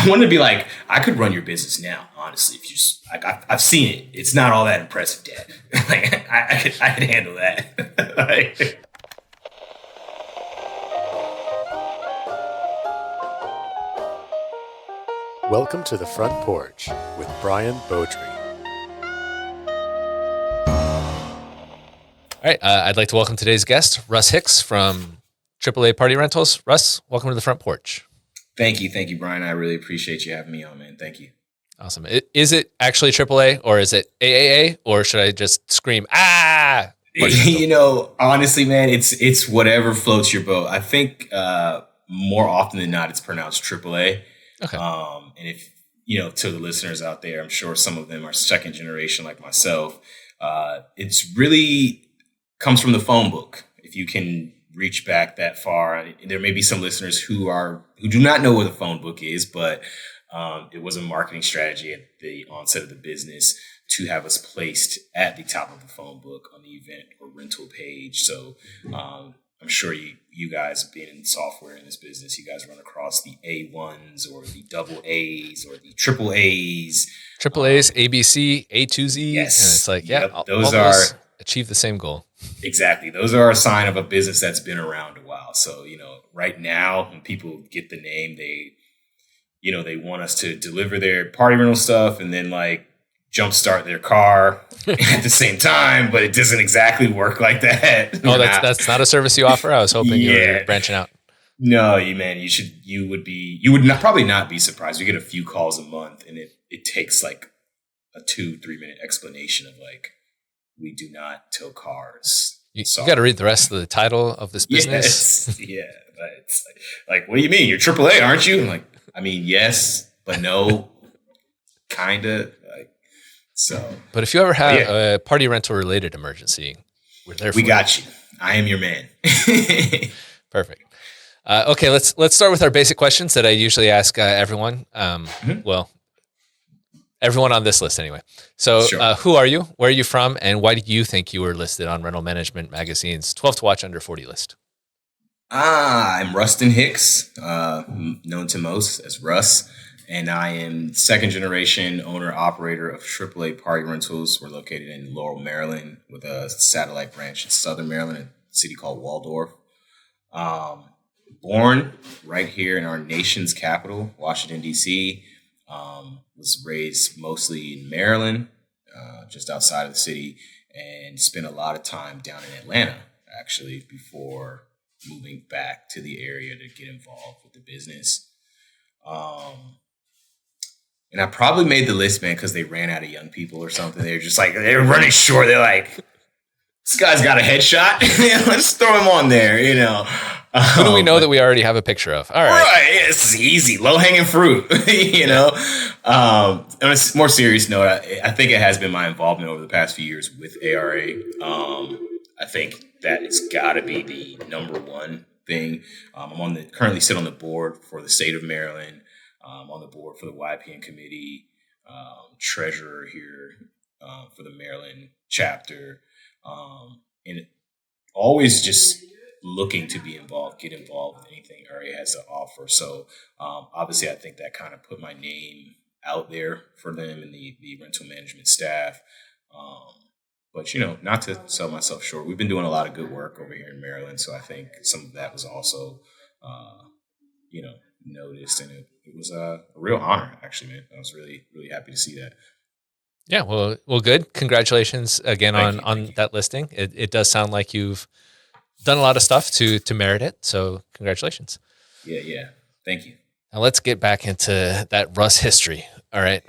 I wanted to be like, I could run your business now, honestly. If you just, like, I've seen it. It's not all that impressive, Dad. Like, I could handle that. Like, Welcome to the Front Porch with Brian Beaudry. All right, I'd like to welcome today's guest, Russ Hicks from AAA Party Rentals. Russ, welcome to the Front Porch. Thank you, Brian. I really appreciate you having me on, man. Thank you. Awesome. Is it actually AAA or is it AAA or should I just scream, ah? You know, honestly, man, it's whatever floats your boat. I think more often than not, it's pronounced AAA. Okay. And if, you know, to the listeners out there, I'm sure some of them are second generation like myself. It's really comes from the phone book. If you can reach back that far, there may be some listeners who do not know what the phone book is, but it was a marketing strategy at the onset of the business to have us placed at the top of the phone book on the event or rental page. So I'm sure you guys being in software in this business, you guys run across the A1s or the double A's or the triple A's. Triple A's, ABC, A to Z. Yes. And it's like, yep, all those achieve the same goal. Exactly. Those are a sign of a business that's been around a while. So, you know, right now when people get the name, they want us to deliver their party rental stuff and then like jumpstart their car at the same time, but it doesn't exactly work like that. Oh, that's not a service you offer? I was hoping you were branching out. No, you would probably not be surprised. We get a few calls a month and it takes like a 2-3 minute explanation of like, we do not tow cars. You got to read the rest of the title of this business. Yes. Yeah. But it's like, what do you mean? You're AAA, aren't you? I'm like, I mean, yes, but no, kind of. Like, so. But if you ever have a party rental related emergency, we're there for you. We got you. I am your man. Perfect. Okay, let's start with our basic questions that I usually ask everyone. Well, everyone on this list anyway. So Sure. Who are you? Where are you from? And why do you think you were listed on Rental Management Magazine's 12 to Watch Under 40 list? I'm Rustin Hicks, known to most as Russ, and I am second generation owner operator of AAA Party Rentals. We're located in Laurel, Maryland, with a satellite branch in Southern Maryland, a city called Waldorf. Born right here in our nation's capital, Washington, D.C., was raised mostly in Maryland, just outside of the city, and spent a lot of time down in Atlanta, actually, before moving back to the area to get involved with the business. And I probably made the list, man, because they ran out of young people or something. They were running short. They're like, this guy's got a headshot. Let's throw him on there, you know. Who do we know that we already have a picture of? All right. Right. It's easy. Low-hanging fruit, you know. On a more serious note, I think it has been my involvement over the past few years with ARA. I think that it's got to be the number one thing. I'm currently sit on the board for the state of Maryland. On the board for the YPN committee, treasurer here for the Maryland chapter, and always just looking to be involved, get involved with anything ARA has to offer. So obviously, I think that kind of put my name out there for them and the rental management staff. But, you know, not to sell myself short, we've been doing a lot of good work over here in Maryland. So I think some of that was also, noticed. And it was a real honor, actually, man. I was really, really happy to see that. Yeah, well, good. Congratulations again Thank on you. that listing. It does sound like you've done a lot of stuff to merit it. So congratulations. Yeah. Thank you. Now let's get back into that Russ history. All right.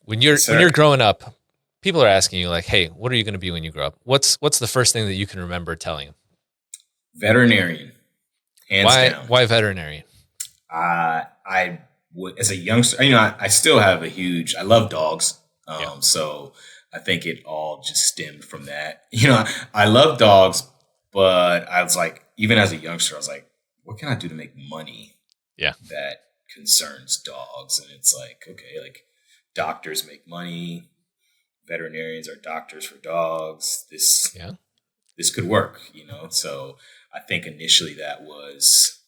When you're Yes, sir. growing up, people are asking you like, hey, what are you going to be when you grow up? What's the first thing that you can remember telling them? Veterinarian. Hands down. Why veterinarian? I would, as a youngster, I still have I love dogs. So I think it all just stemmed from that. I love dogs, but I was like, even as a youngster, I was like, what can I do to make money? Yeah. That concerns dogs. And it's like, okay, like doctors make money. Veterinarians are doctors for dogs. This could work, So I think initially that was,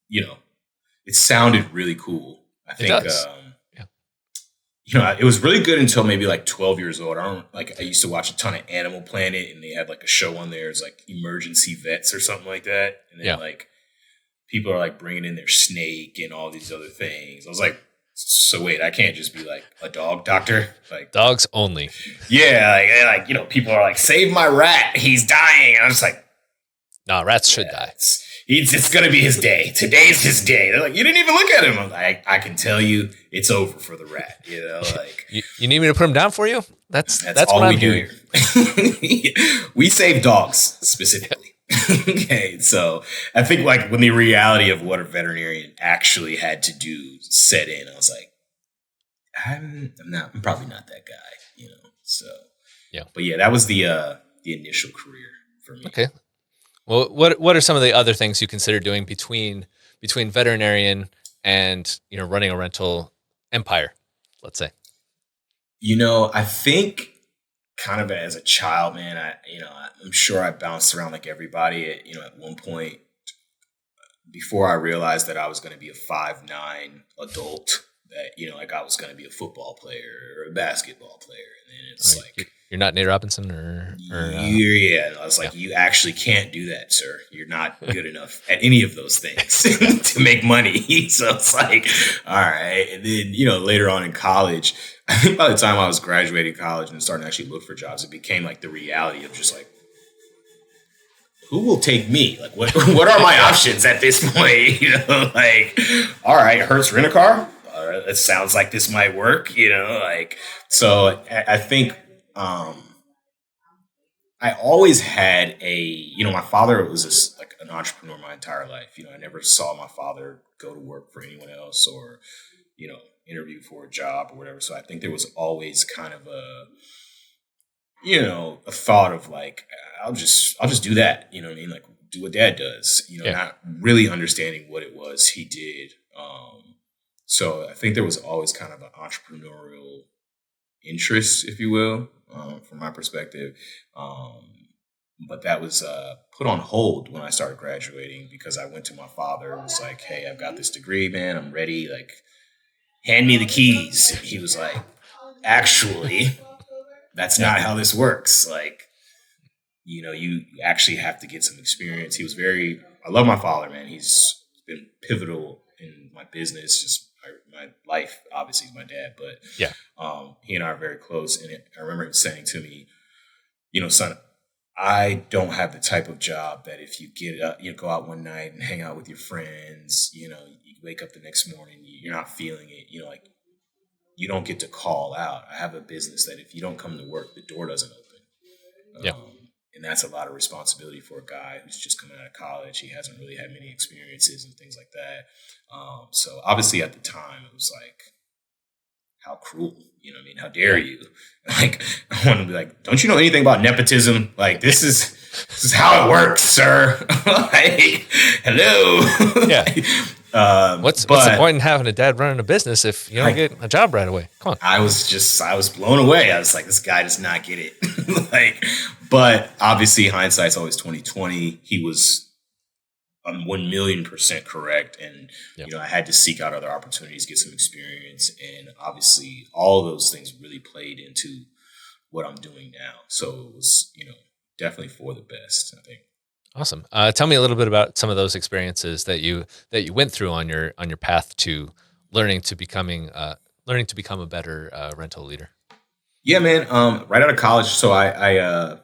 it sounded really cool. I think it was really good until maybe like 12 years old. I used to watch a ton of Animal Planet, and they had like a show on there. It's like Emergency Vets or something like that. And then like people are like bringing in their snake and all these other things. I was like, so wait, I can't just be like a dog doctor? Like dogs only. Yeah. Like, people are like, save my rat. He's dying. And I'm just like, no, rats should die. It's going to be his day. Today's his day. They're like, you didn't even look at him. I'm like, I can tell you it's over for the rat. Like you need me to put him down for you? That's all what we I'm do hearing. here. We save dogs specifically. Okay. So I think like when the reality of what a veterinarian actually had to do set in, I was like, I'm probably not that guy, so yeah. But yeah, that was the initial career for me. Okay. Well, what are some of the other things you consider doing between veterinarian and running a rental empire, let's say? I think kind of as a child, man, I'm sure I bounced around like everybody. At one point, before I realized that I was going to be a 5'9" adult, that like I was going to be a football player or a basketball player, and then it's like. You're not Nate Robinson or yeah. I was like, you actually can't do that, sir. You're not good enough at any of those things to make money. So it's like, all right. And then, later on in college, I think by the time I was graduating college and starting to actually look for jobs, it became like the reality of just like, who will take me? Like, what are my options at this point? Like, all right, Hertz Rent-A-Car. All right, that sounds like this might work, so I think, I always had my father was like an entrepreneur my entire life. I never saw my father go to work for anyone else or, interview for a job or whatever. So I think there was always kind of a thought of like, I'll just do that. You know what I mean? Like do what dad does, not really understanding what it was he did. So I think there was always kind of an entrepreneurial interest, if you will. From my perspective. But that was put on hold when I started graduating because I went to my father and was like, hey, I've got this degree, man. I'm ready. Like, hand me the keys. He was like, actually, that's not how this works. Like, you actually have to get some experience. I love my father, man. He's been pivotal in my business, just my life. Obviously, he's my dad, but he and I are very close. And I remember him saying to me, son, I don't have the type of job that if you get up, go out one night and hang out with your friends, you wake up the next morning, you're not feeling it, like you don't get to call out. I have a business that if you don't come to work, the door doesn't open. And that's a lot of responsibility for a guy who's just coming out of college. He hasn't really had many experiences and things like that. So obviously at the time it was like, how cruel, how dare you? Like, I want to be like, don't you know anything about nepotism? Like, this is how it works, sir. Like, hello. Yeah. What's the point in having a dad running a business if you don't get a job right away? Come on. I was blown away. I was like, this guy does not get it. But obviously hindsight's always 20/20. He was 1,000,000% correct. And, I had to seek out other opportunities, get some experience. And obviously all of those things really played into what I'm doing now. So it was, definitely for the best, I think. Awesome. Tell me a little bit about some of those experiences that you went through on your path to learning to become a better rental leader. Yeah, man. Right out of college. So I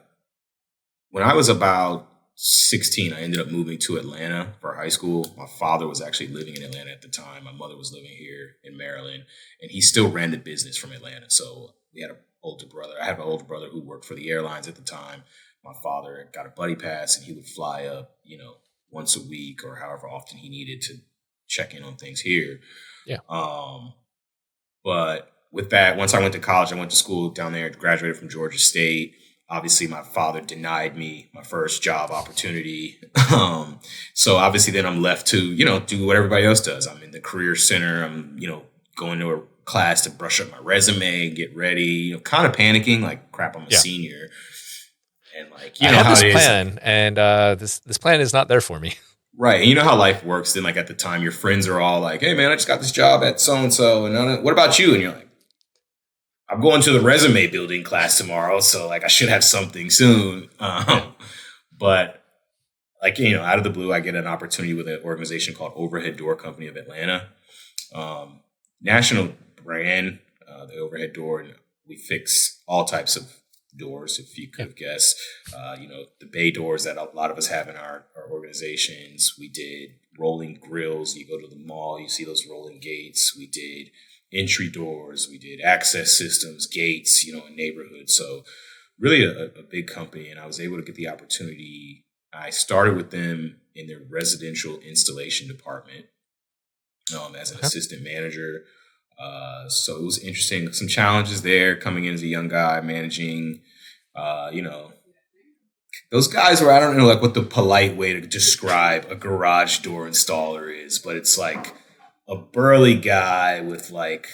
when I was about 16, I ended up moving to Atlanta for high school. My father was actually living in Atlanta at the time. My mother was living here in Maryland, and he still ran the business from Atlanta. So we had an older brother. I have an older brother who worked for the airlines at the time. My father got a buddy pass, and he would fly up, once a week or however often he needed to check in on things here. Yeah. But with that, once I went to college, I went to school down there, graduated from Georgia State. Obviously, my father denied me my first job opportunity. So obviously then I'm left to, do what everybody else does. I'm in the career center. I'm, going to a class to brush up my resume, get ready, kind of panicking, like, crap, I'm a senior. And like, I have this plan, and this plan is not there for me. Right. And you know how life works. Then like at the time, your friends are all like, hey, man, I just got this job at so-and-so. And what about you? And you're like, I'm going to the resume building class tomorrow, so like I should have something soon. But like, out of the blue, I get an opportunity with an organization called Overhead Door Company of Atlanta. National brand, the Overhead Door, and we fix all types of doors, if you could guess. The bay doors that a lot of us have in our organizations. We did rolling grills. You go to the mall, you see those rolling gates. We did entry doors. We did access systems, gates, in neighborhoods. So really a big company. And I was able to get the opportunity. I started with them in their residential installation department as an assistant manager. So it was interesting. Some challenges there coming in as a young guy, managing, those guys were, I don't know, like what the polite way to describe a garage door installer is, but it's like a burly guy with like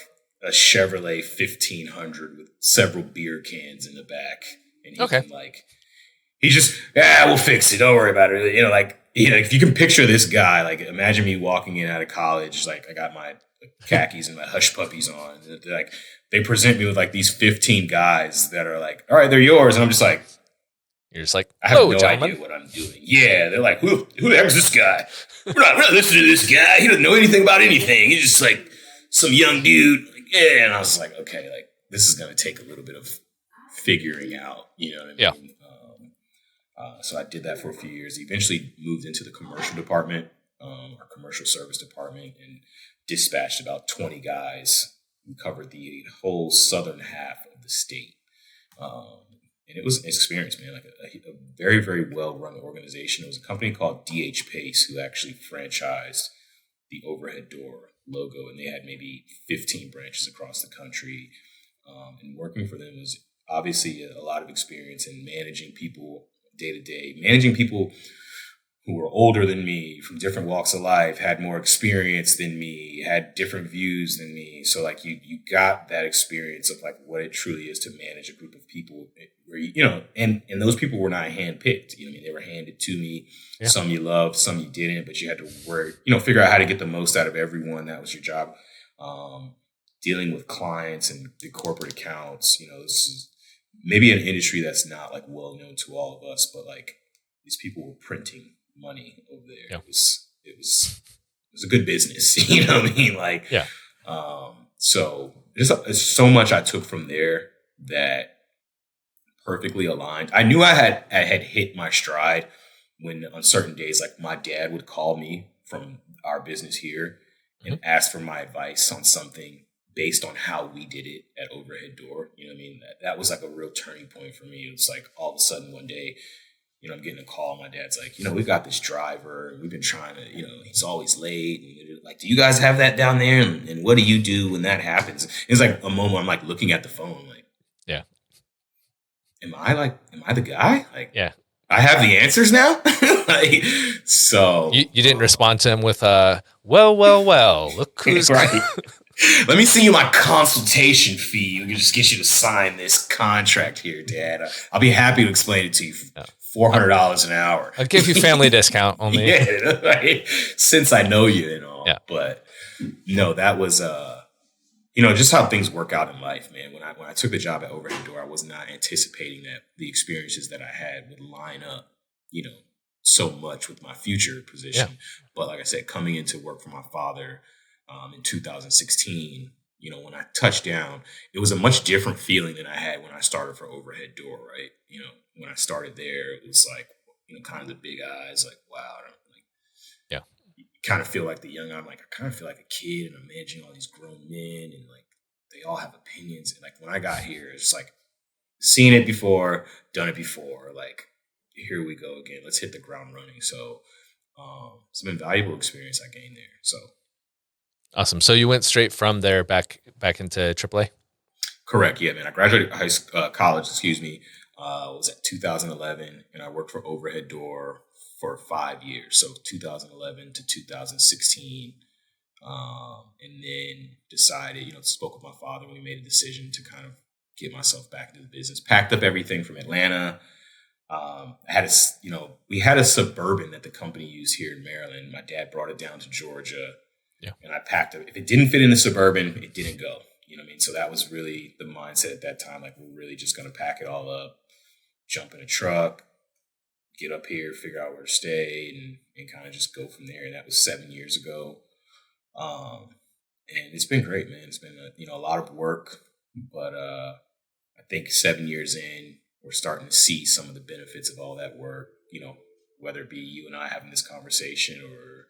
a Chevrolet 1500 with several beer cans in the back. And he can we'll fix it. Don't worry about it. If you can picture this guy, like imagine me walking in out of college, like I got my khakis and my hush puppies on. Like they present me with like these 15 guys that are like, all right, they're yours. And I'm just like, you're just like, I have no idea what I'm doing. Yeah. They're like, who the heck is this guy? We're not listening to this guy. He doesn't know anything about anything. He's just like some young dude. Like, yeah. And I was like, okay, like this is going to take a little bit of figuring out, you know what I mean? Yeah. So I did that for a few years. Eventually moved into the commercial department, our commercial service department, and dispatched about 20 guys who covered the whole southern half of the state. And it was an experience, man, like a very, very well-run organization. It was a company called DH Pace who actually franchised the Overhead Door logo, and they had maybe 15 branches across the country. And working for them was obviously a lot of experience in managing people day to day, managing people who were older than me, from different walks of life, had more experience than me, had different views than me. So like you got that experience of like what it truly is to manage a group of people where and those people were not handpicked. They were handed to me. Yeah. Some you loved, some you didn't, but you had to work, figure out how to get the most out of everyone. That was your job. Dealing with clients and the corporate accounts, this is maybe an industry that's not like well known to all of us, but like these people were printing money over there. Yeah. It was a good business. You know what I mean? Like, yeah. So there's so much I took from there that perfectly aligned. I knew I had hit my stride when on certain days, like my dad would call me from our business here and ask for my advice on something based on how we did it at Overhead Door. You know what I mean? That was like a real turning point for me. It was like all of a sudden one day, I'm getting a call. My dad's like, we got this driver and we've been trying to, he's always late. And like, do you guys have that down there? And what do you do when that happens? It's like a moment I'm like looking at the phone, like, yeah, am I the guy? Like, yeah, I have the answers now. Like, so you didn't respond to him with well, look who's right. Let me send you my consultation fee. We can just get you to sign this contract here, Dad. I'll be happy to explain it to you. $400 an hour. I'll give you family discount only. Yeah, right? Since I know you and all. Yeah. But no, that was just how things work out in life, man. When I took the job at Overhead Door, I was not anticipating that the experiences that I had would line up, so much with my future position. Yeah. But like I said, coming into work for my father in 2016, when I touched down, it was a much different feeling than I had when I started for Overhead Door, right? When I started there, it was like, kind of the big eyes, like, wow. Yeah. You kind of feel like the young, I kind of feel like a kid and I'm managing all these grown men and like, they all have opinions. And like, when I got here, it's like, seen it before, done it before, like, here we go again. Let's hit the ground running. So, it's an invaluable experience I gained there. So. Awesome. So you went straight from there back into AAA? Correct. Yeah, man. I graduated college, was at 2011, and I worked for Overhead Door for 5 years. So 2011 to 2016. And then decided, spoke with my father, and we made a decision to kind of get myself back into the business. Packed up everything from Atlanta. We had a Suburban that the company used here in Maryland. My dad brought it down to Georgia. Yeah. And I packed it. If it didn't fit in the Suburban, it didn't go. You know what I mean? So that was really the mindset at that time. Like, we're really just going to pack it all up, jump in a truck, get up here, figure out where to stay, and kind of just go from there. And that was 7 years ago. And it's been great, man. It's been a lot of work, but I think 7 years in, we're starting to see some of the benefits of all that work, whether it be you and I having this conversation or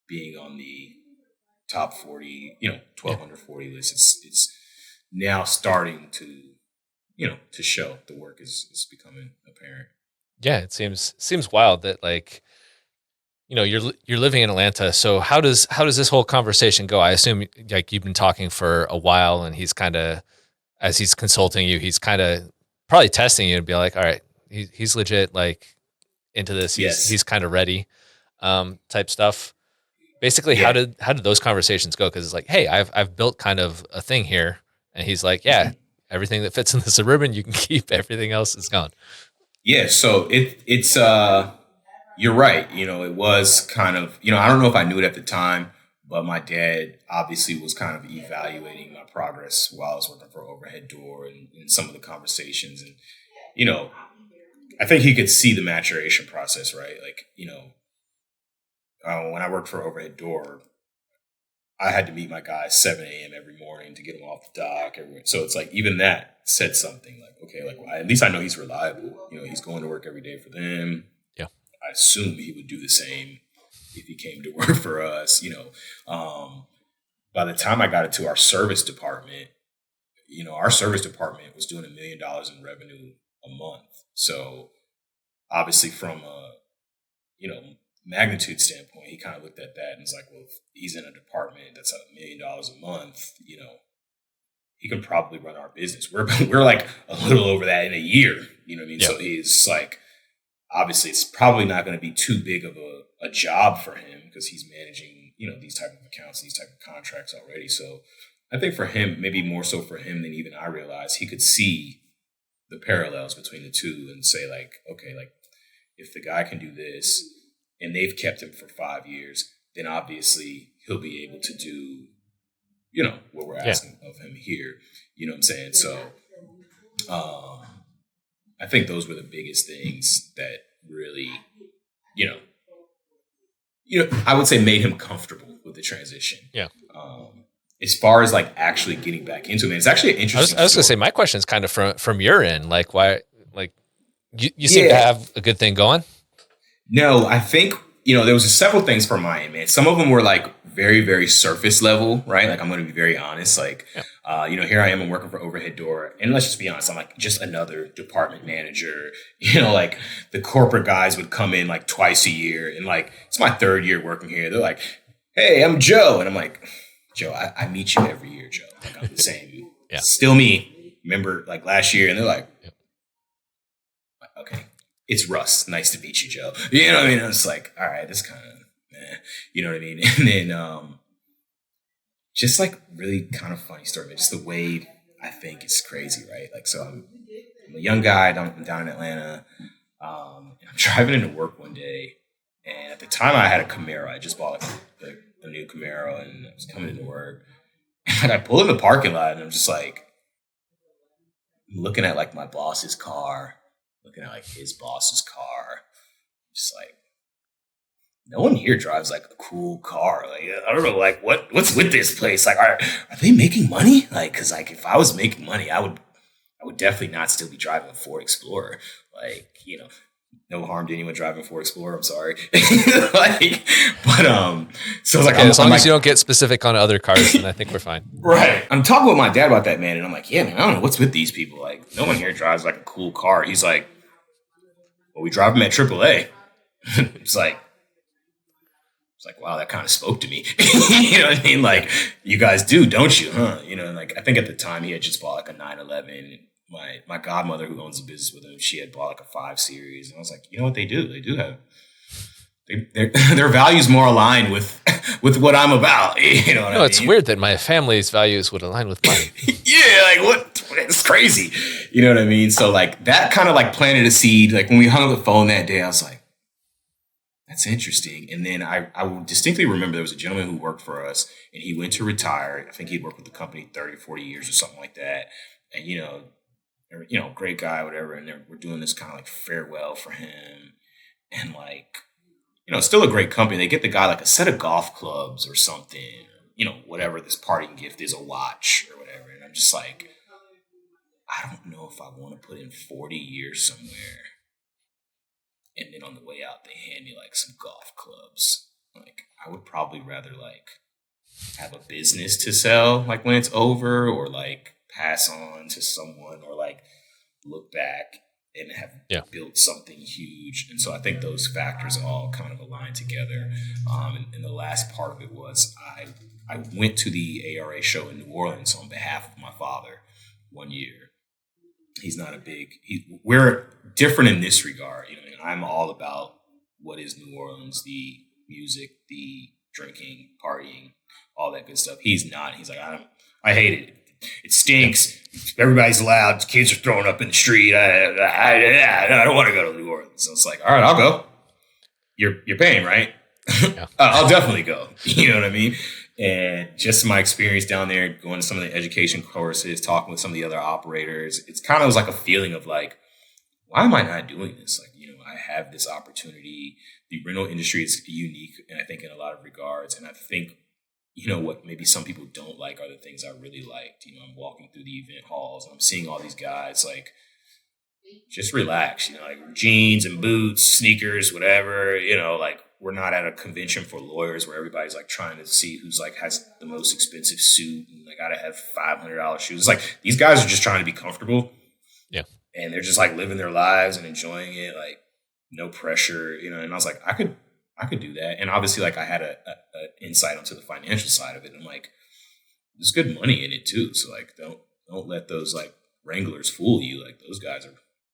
being on the top 40, 12 under 40 list. It's now starting to, to show the work is becoming apparent. Yeah, it seems wild that, like, you're living in Atlanta. So how does this whole conversation go? I assume, like, you've been talking for a while, and he's kind of, as he's consulting you, he's kind of probably testing you to be like, all right, he's legit, like, into this. He's kind of ready, type stuff. Basically, how did those conversations go? Because it's like, hey, I've built kind of a thing here, and he's like, yeah, everything that fits in the Suburban you can keep. Everything else is gone. Yeah, so it's you're right. It was kind of, I don't know if I knew it at the time, but my dad obviously was kind of evaluating my progress while I was working for Overhead Door and some of the conversations, and I think he could see the maturation process, right? Like, when I worked for Overhead Door, I had to meet my guys 7 a.m. every morning to get them off the dock. So it's like, even that said something, like, okay, like, well, at least I know he's reliable. He's going to work every day for them. Yeah. I assume he would do the same if he came to work for us. By the time I got into our service department, our service department was doing $1 million in revenue a month. So obviously from a, magnitude standpoint, he kind of looked at that and was like, well, if he's in a department that's $1 million a month, he could probably run our business. We're like a little over that in a year, you know what I mean? Yeah. So he's like, obviously it's probably not going to be too big of a job for him because he's managing, these type of accounts, these type of contracts already. So I think for him, maybe more so for him than even I realized, he could see the parallels between the two and say, like, okay, like, if the guy can do this and they've kept him for 5 years, then obviously he'll be able to do, what we're asking of him here. You know what I'm saying? So I think those were the biggest things that really, I would say made him comfortable with the transition. Yeah. As far as, like, actually getting back into it, man, it's actually an interesting I was going to say, my question is kind of from your end. Like, why, like, you seem to have a good thing going? No, I think, there was several things from my end, man. Some of them were, like, very, very surface level, right? Like, I'm going to be very honest. Like, here I am, I'm working for Overhead Door. And let's just be honest, I'm like just another department manager. Like, the corporate guys would come in like twice a year. And, like, it's my 3rd year working here. They're like, hey, I'm Joe. And I'm like, Joe, I meet you every year, Joe. Like, I'm the same. Yeah. Still me. Remember, like, last year? And they're like, okay. It's Russ. Nice to meet you, Joe. You know what I mean? I was like, all right, this kind of, you know what I mean? And then just, like, really kind of funny story, but just the way I think is crazy, right? Like, so I'm a young guy I'm down in Atlanta. I'm driving into work one day, and at the time I had a Camaro. I just bought a new Camaro, and I was coming into work. And I pull in the parking lot, and I'm just like, looking at, like, my boss's car, looking at, like, his boss's car, just like, no one here drives, like, a cool car. Like, I don't know, like, what's with this place? Like, are they making money? Like, because, like, if I was making money, I would definitely not still be driving a Ford Explorer. Like, no harm to anyone driving a Ford Explorer. I'm sorry. Like, but so I was like, as long as you don't get specific on other cars, then I think we're fine. Right. I'm talking with my dad about that, man, and I'm like, yeah, man, I don't know what's with these people. Like, no one here drives, like, a cool car. He's like, well, we drive them at AAA. It's like, wow, that kind of spoke to me. You know what I mean? Like, you guys do, don't you? Huh? Like, I think at the time he had just bought, like, a 911. My godmother, who owns a business with him, she had bought, like, a 5 Series. And I was like, you know what they do? They do have their values more aligned with what I'm about. You know what I mean? It's weird that my family's values would align with mine. Yeah, like, what? It's crazy. You know what I mean? So, like, that kind of, like, planted a seed. Like, when we hung up the phone that day, I was like, That's interesting. And then I will distinctly remember there was a gentleman who worked for us, and he went to retire. I think he'd worked with the company 30, 40 years or something like that. And, great guy, whatever. And we're doing this kind of like farewell for him. And like, still a great company. They get the guy like a set of golf clubs or something, whatever this parting gift is, a watch or whatever. And I'm just like, I don't know if I want to put in 40 years somewhere. And then on the way out, they hand me like some golf clubs. Like, I would probably rather like have a business to sell like when it's over, or like pass on to someone, or like look back and have built something huge. And so I think those factors all kind of align together. And the last part of it was I went to the ARA show in New Orleans on behalf of my father one year. He's not we're different in this regard. I'm all about what is New Orleans, the music, the drinking, partying, all that good stuff. He's not. He's like, I hate it. It stinks. Everybody's loud. Kids are throwing up in the street. I don't want to go to New Orleans. So it's like, all right, I'll go. You're paying, right? Yeah. I'll definitely go. You know what I mean? And just my experience down there, going to some of the education courses, talking with some of the other operators, it's kind of was like a feeling of like, why am I not doing this? Like, I have this opportunity. The rental industry is unique, and I think in a lot of regards. And I think, what maybe some people don't like are the things I really liked. I'm walking through the event halls and I'm seeing all these guys like just relax, like jeans and boots, sneakers, whatever, like we're not at a convention for lawyers where everybody's like trying to see who's like has the most expensive suit and I gotta have $500 shoes. It's like these guys are just trying to be comfortable. Yeah. And they're just like living their lives and enjoying it, like no pressure, and I was like, I could do that. And obviously like I had a insight onto the financial side of it. I'm like, there's good money in it too. So like, don't let those like Wranglers fool you. Like those guys are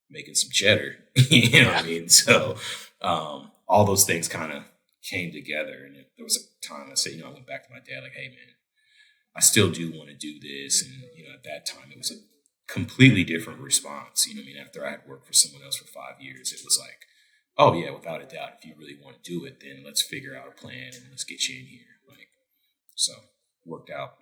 making some cheddar, you know what I mean? So, all those things kind of came together. And there was a time I said, I went back to my dad, like, hey man, I still do want to do this. And, at that time it was a completely different response. After I had worked for someone else for 5 years, it was like, oh yeah, without a doubt, if you really want to do it, then let's figure out a plan and let's get you in here. Like, so worked out.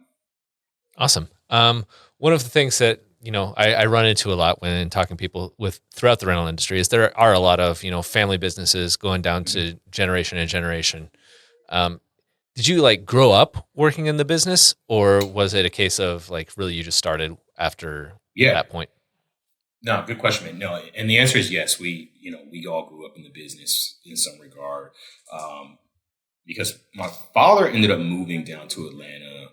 Awesome. One of the things that, I run into a lot when talking to people throughout the rental industry is there are a lot of, family businesses going down to generation and generation. Did you like grow up working in the business, or was it a case of like really you just started after that point? No, good question, man. No, and the answer is yes. We all grew up in the business in some regard, because my father ended up moving down to Atlanta.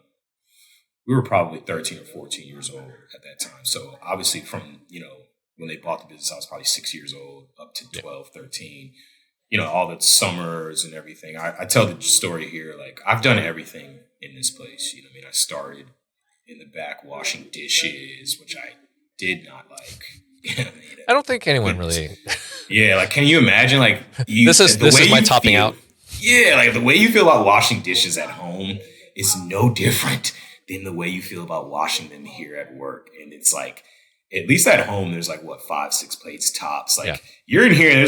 We were probably 13 or 14 years old at that time. So obviously from, when they bought the business, I was probably 6 years old up to 12, 13, all the summers and everything. I tell the story here. Like I've done everything in this place. I started in the back washing dishes, which I did not like. I don't think anyone really. Yeah. Like, can you imagine like this is my topping out. Yeah. Like the way you feel about washing dishes at home is no different than the way you feel about washing them here at work. And it's like, at least at home, there's like 5, 6 plates tops. Like you're in here and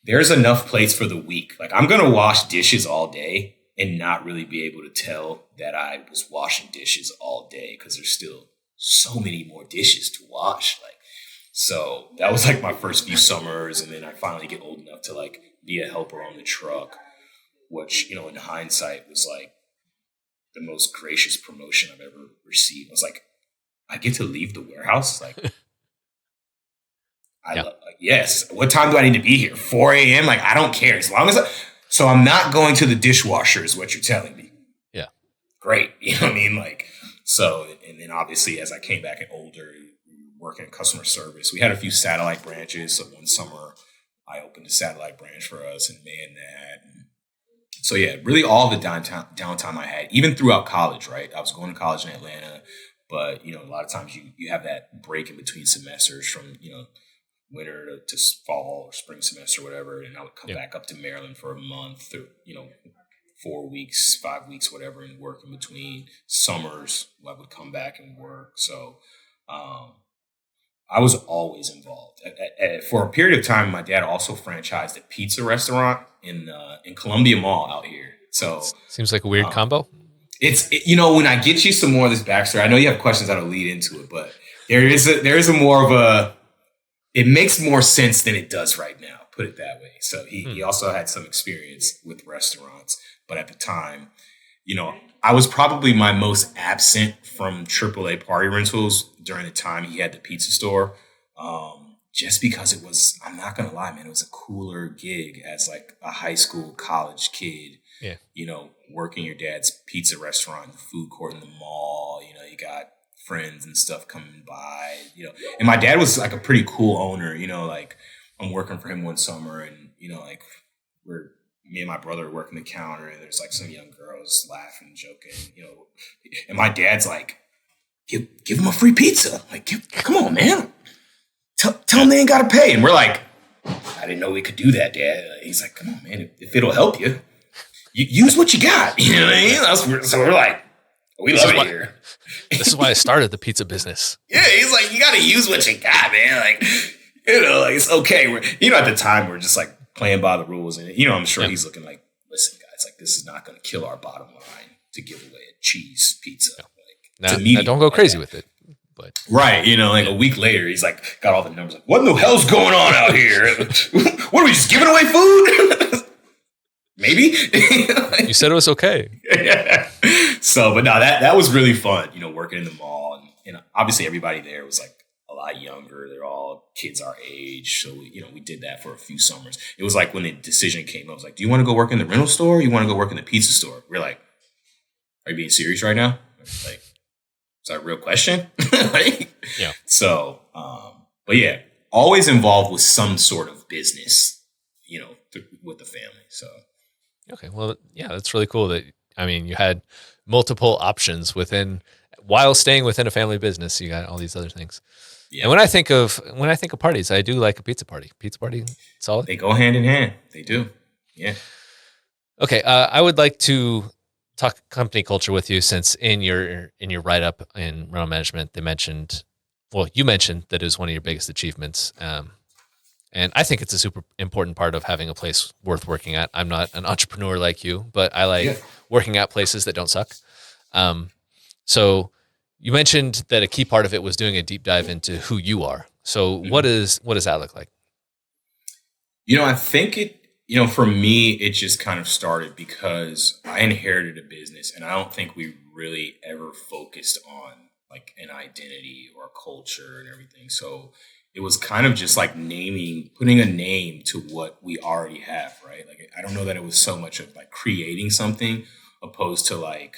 there's enough plates for the week. Like I'm going to wash dishes all day and not really be able to tell that I was washing dishes all day because there's still so many more dishes to wash. Like, so that was like my first few summers. And then I finally get old enough to like be a helper on the truck, which, in hindsight was like the most gracious promotion I've ever received. I was like, I get to leave the warehouse. Like, yes. What time do I need to be here? 4 a.m. Like, I don't care as long as so I'm not going to the dishwasher is what you're telling me. Yeah. Great. You know what I mean? Like, so, and then obviously as I came back and older, working in customer service, we had a few satellite branches. So one summer I opened a satellite branch for us and manned that. So yeah, really all the downtime I had, even throughout college, right? I was going to college in Atlanta, but a lot of times you have that break in between semesters from, winter to fall or spring semester, whatever. And I would come back up to Maryland for a month or, 4 weeks, 5 weeks, whatever, and work in between summers. I would come back and work. So, I was always involved. For a period of time, my dad also franchised a pizza restaurant in Columbia Mall out here. So seems like a weird combo. When I get you some more of this backstory, I know you have questions that'll lead into it, but there is a more of a, it makes more sense than it does right now, put it that way. So he also had some experience with restaurants, but at the time, I was probably my most absent from AAA Party Rentals during the time he had the pizza store. Just because it was, I'm not going to lie, man, it was a cooler gig as like a high school, college kid. Yeah. Working your dad's pizza restaurant, the food court in the mall, you got friends and stuff coming by, and my dad was like a pretty cool owner, like I'm working for him one summer and, like me and my brother are working the counter and there's like some young girls laughing and joking, and my dad's like, give him a free pizza. Like, come on, man. Tell them they ain't got to pay. And we're like, I didn't know we could do that, Dad. He's like, come on, man, if it'll help you use what you got. You know what I mean? So we're like, we love it here. This is why I started the pizza business. Yeah, he's like, you got to use what you got, man. Like, like it's okay. At the time, we're just like playing by the rules. And, I'm sure he's looking like, listen, guys, like this is not going to kill our bottom line to give away a cheese pizza. Yeah. Now don't go crazy with it. But right, like a week later, he's like got all the numbers. Like, what in the hell's going on out here? What are we just giving away food? Maybe you said it was okay. Yeah. So, but no, that was really fun. Working in the mall, and obviously everybody there was like a lot younger. They're all kids our age, so we did that for a few summers. It was like when the decision came, I was like, "Do you want to go work in the rental store? Or you want to go work in the pizza store?" We're like, "Are you being serious right now?" Like. Is that a real question? Yeah. So, but yeah, always involved with some sort of business, with the family. So. Okay. Well, yeah, that's really cool that, you had multiple options while staying within a family business, you got all these other things. Yeah. And when I think of parties, I do like a pizza party. Pizza party, solid. They go hand in hand. They do. Yeah. Okay. I would like to talk company culture with you, since in your write-up in rental management, you mentioned that it was one of your biggest achievements. And I think it's a super important part of having a place worth working at. I'm not an entrepreneur like you, but I like working at places that don't suck. So you mentioned that a key part of it was doing a deep dive into who you are. So what does that look like? I think for me, it just kind of started because I inherited a business and I don't think we really ever focused on like an identity or a culture and everything. So it was kind of just like putting a name to what we already have, right? Like, I don't know that it was so much of like creating something opposed to like,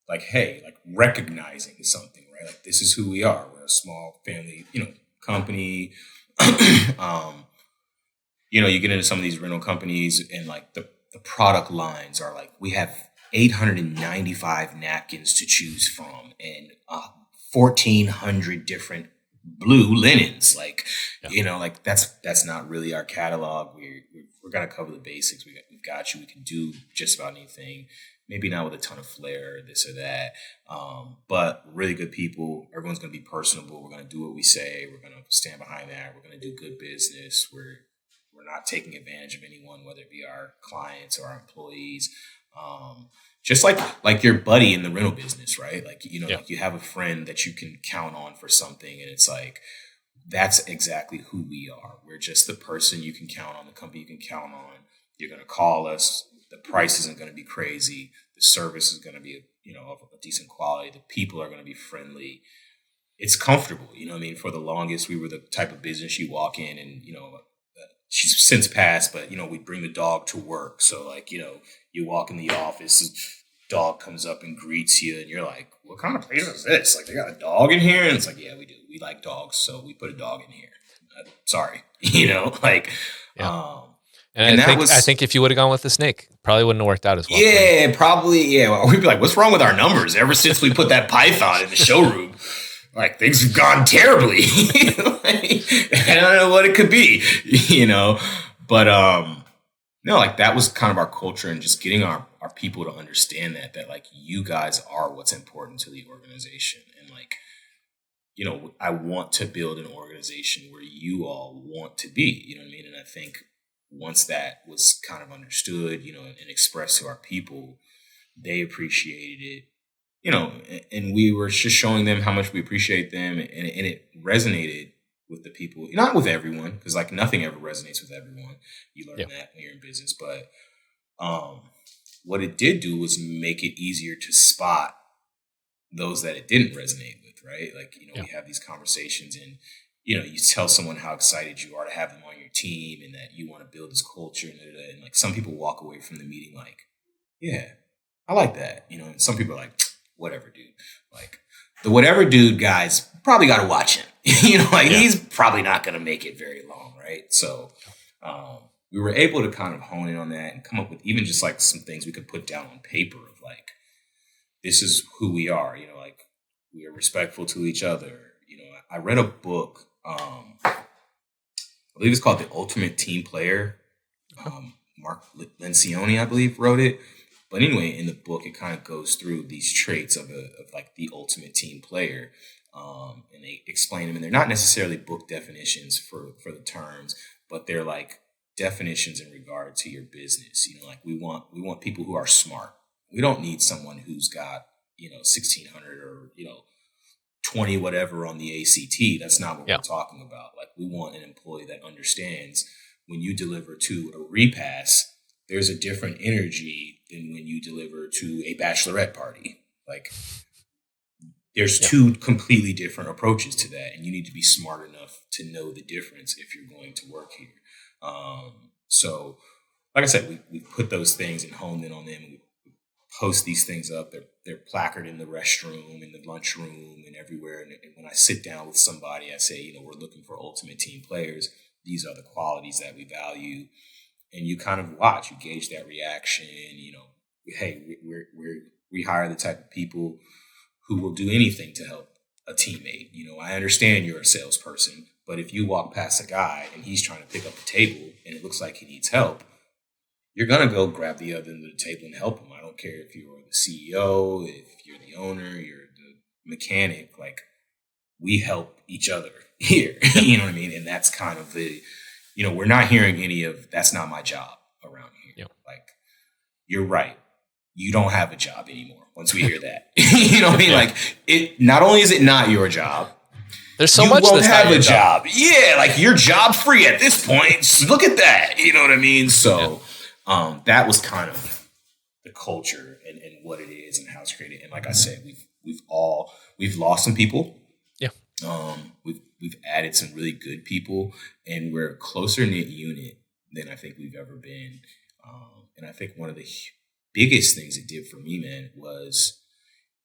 hey, like recognizing something, right? Like, this is who we are. We're a small family, company. You get into some of these rental companies and like the product lines are like, we have 895 napkins to choose from and 1,400 different blue linens. Like, like that's not really our catalog. We're going to cover the basics. We've got you. We can do just about anything. Maybe not with a ton of flair, this or that. But really good people. Everyone's going to be personable. We're going to do what we say. We're going to stand behind that. We're going to do good business. We're not taking advantage of anyone, whether it be our clients or our employees. Just like your buddy in the rental business, right? Like, like you have a friend that you can count on for something. And it's like, that's exactly who we are. We're just the person you can count on, the company you can count on. You're going to call us. The price isn't going to be crazy. The service is going to be, of a decent quality. The people are going to be friendly. It's comfortable. For the longest, we were the type of business you walk in and, she's since passed, but, we bring the dog to work. So like, you walk in the office, dog comes up and greets you and you're like, what kind of place is this? Like, they got a dog in here? And it's like, yeah, we do. We like dogs. So we put a dog in here. Sorry. And I think if you would have gone with the snake, probably wouldn't have worked out as well. Yeah, probably. Yeah. Well, we'd be like, what's wrong with our numbers? Ever since we put that python in the showroom, like things have gone terribly. I don't know what it could be, but, no, like that was kind of our culture and just getting our people to understand that like you guys are what's important to the organization. And like, I want to build an organization where you all want to be, you know what I mean? And I think once that was kind of understood, and expressed to our people, they appreciated it, and we were just showing them how much we appreciate them. And it resonated with the people, not with everyone, because like nothing ever resonates with everyone. You learn that when you're in business. But what it did do was make it easier to spot those that it didn't resonate with, right? Like, we have these conversations and, you tell someone how excited you are to have them on your team and that you want to build this culture. And like some people walk away from the meeting like, yeah, I like that. And some people are like, whatever, dude. Like the whatever dude guys probably got to watch him. He's probably not going to make it very long, right? So we were able to kind of hone in on that and come up with even just like some things we could put down on paper of like, this is who we are, like we are respectful to each other. I read a book, I believe it's called The Ultimate Team Player. Mark Lencioni, I believe, wrote it. But anyway, in the book, it kind of goes through these traits of like the ultimate team player. And they explain them, and they're not necessarily book definitions for the terms, but they're like definitions in regard to your business. Like we want people who are smart. We don't need someone who's got, 1,600 or, 20 whatever on the ACT. That's not what we're talking about. Like we want an employee that understands when you deliver to a repass, there's a different energy than when you deliver to a bachelorette party. Like there's two completely different approaches to that. And you need to be smart enough to know the difference if you're going to work here. So like I said, we put those things and honed in on them. And we post these things up. They're placarded in the restroom, in the lunchroom, and everywhere. And when I sit down with somebody, I say, we're looking for ultimate team players. These are the qualities that we value. And you kind of watch, you gauge that reaction. Hey, we hire the type of people who will do anything to help a teammate. I understand you're a salesperson, but if you walk past a guy and he's trying to pick up a table and it looks like he needs help, you're going to go grab the other end of the table and help him. I don't care if you're the CEO, if you're the owner, you're the mechanic, like we help each other here. You know what I mean? And that's kind of the, we're not hearing any of that's not my job around here. Yep. Like, you're right. You don't have a job anymore once we hear that. You know what I mean? Like, it not only is it not your job, there's so much you won't that's have a job. Yeah, like you're job free at this point. Look at that. You know what I mean? So that was kind of the culture and what it is and how it's created. And like I said, we've lost some people. Yeah. We've added some really good people, and we're a closer knit unit than I think we've ever been. And I think one of the biggest things it did for me, man, was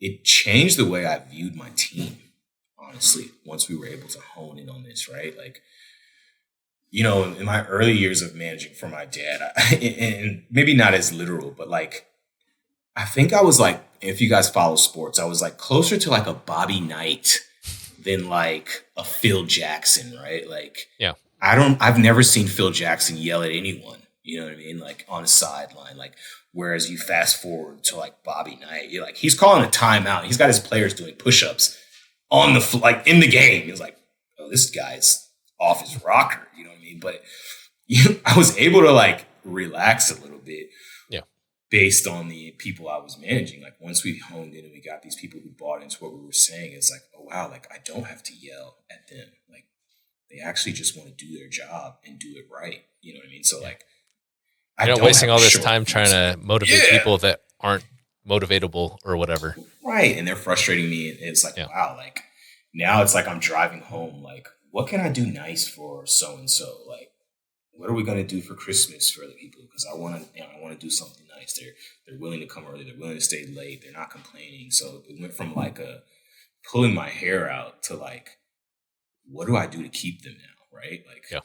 it changed the way I viewed my team. Honestly, once we were able to hone in on this, right? Like, in my early years of managing for my dad, and maybe not as literal, but like, I think I was like, if you guys follow sports, I was like closer to like a Bobby Knight than like a Phil Jackson, right? Like, I've never seen Phil Jackson yell at anyone, you know what I mean? Like on a sideline, like, whereas you fast forward to like Bobby Knight, you're like, he's calling a timeout. He's got his players doing push-ups on the, like in the game. He's like, oh, this guy's off his rocker, you know what I mean? But I was able to like relax a little bit. Based on the people I was managing. Like once we honed in and we got these people who bought into what we were saying, it's like, oh wow, like I don't have to yell at them. Like they actually just want to do their job and do it right. You know what I mean? So like, you're not wasting all this time trying to motivate people that aren't motivatable or whatever. Right. And they're frustrating me. And it's like, wow, like now it's like I'm driving home. Like, what can I do nice for so-and-so? Like, what are we going to do for Christmas for other people? Because I want to do something nice. They're willing to come early. They're willing to stay late. They're not complaining. So it went from like pulling my hair out to like, what do I do to keep them now? Right. Like,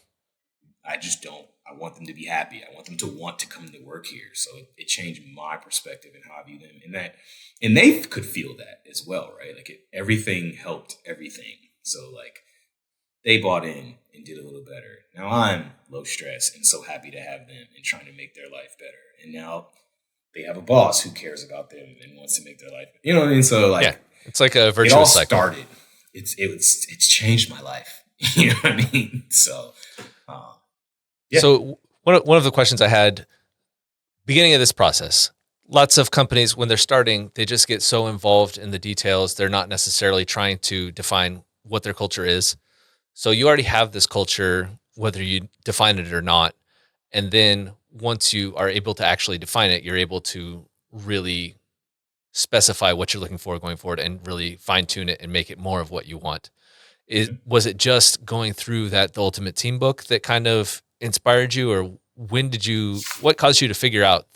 I want them to be happy. I want them to want to come to work here. So it changed my perspective and how I view them and they could feel that as well. Right. Like everything helped everything. So like they bought in and did a little better. Now I'm low stress and so happy to have them and trying to make their life better. And now they have a boss who cares about them and wants to make their life better. You know what I mean? So like, it's like a virtuous cycle. Started it's changed my life. You know what I mean? So, yeah. So one of the questions I had beginning of this process, lots of companies, when they're starting, they just get so involved in the details. They're not necessarily trying to define what their culture is. So you already have this culture, whether you define it or not. And then once you are able to actually define it, you're able to really specify what you're looking for going forward and really fine tune it and make it more of what you want. Was it just going through the Ultimate Team book that kind of inspired you, or what caused you to figure out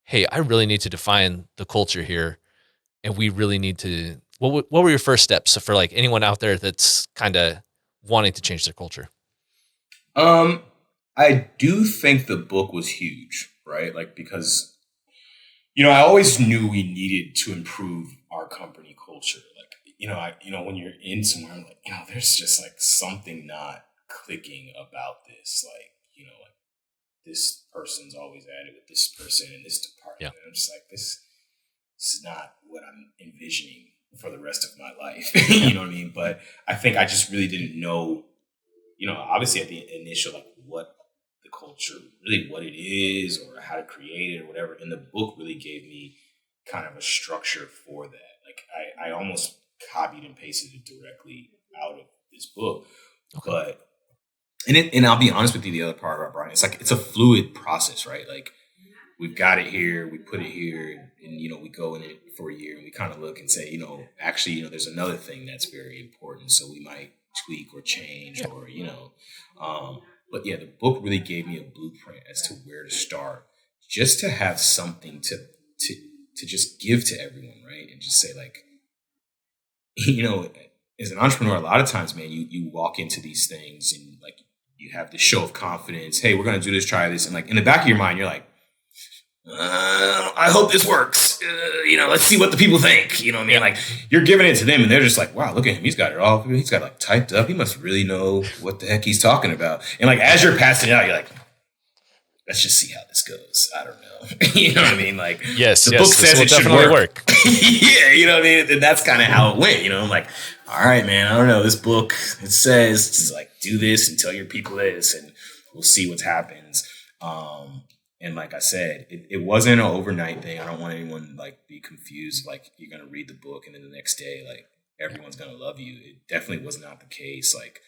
hey, I really need to define the culture here, and we really need to, what were your first steps for like anyone out there that's kind of wanting to change their culture? I do think the book was huge, right? Like, because, I always knew we needed to improve our company culture. Like, when you're in somewhere, I'm like, there's just like something not clicking about this. Like, like this person's always at it with this person in this department. Yeah. And I'm just like, this is not what I'm envisioning for the rest of my life. You know what I mean? But I think I just really didn't know, obviously at the initial, like what the culture, really what it is or how to create it or whatever. And the book really gave me kind of a structure for that. Like I almost copied and pasted it directly out of this book. Okay. But, and I'll be honest with you, the other part about Brian, it's like, it's a fluid process, right? Like we've got it here, we put it here, and we go in it for a year and we kind of look and say, actually, there's another thing that's very important. So we might tweak or change or, but yeah, the book really gave me a blueprint as to where to start, just to have something to just give to everyone, right? And just say like, as an entrepreneur, a lot of times, man, you walk into these things and like you have this show of confidence. Hey, we're going to do this, try this. And like in the back of your mind, you're like, I hope this works. Let's see what the people think. You know what I mean? Like you're giving it to them and they're just like, wow, look at him. He's got it all. He's got it like typed up. He must really know what the heck he's talking about. And like, as you're passing it out, you're like, let's just see how this goes. I don't know. You know what I mean? Like, yes, the book says it should work. Yeah, you know what I mean? And that's kind of how it went. I'm like, all right, man, I don't know. This book, it says it's like, do this and tell your people this and we'll see what happens. And like I said, it wasn't an overnight thing. I don't want anyone like be confused. Like you're going to read the book and then the next day, like everyone's going to love you. It definitely was not the case. Like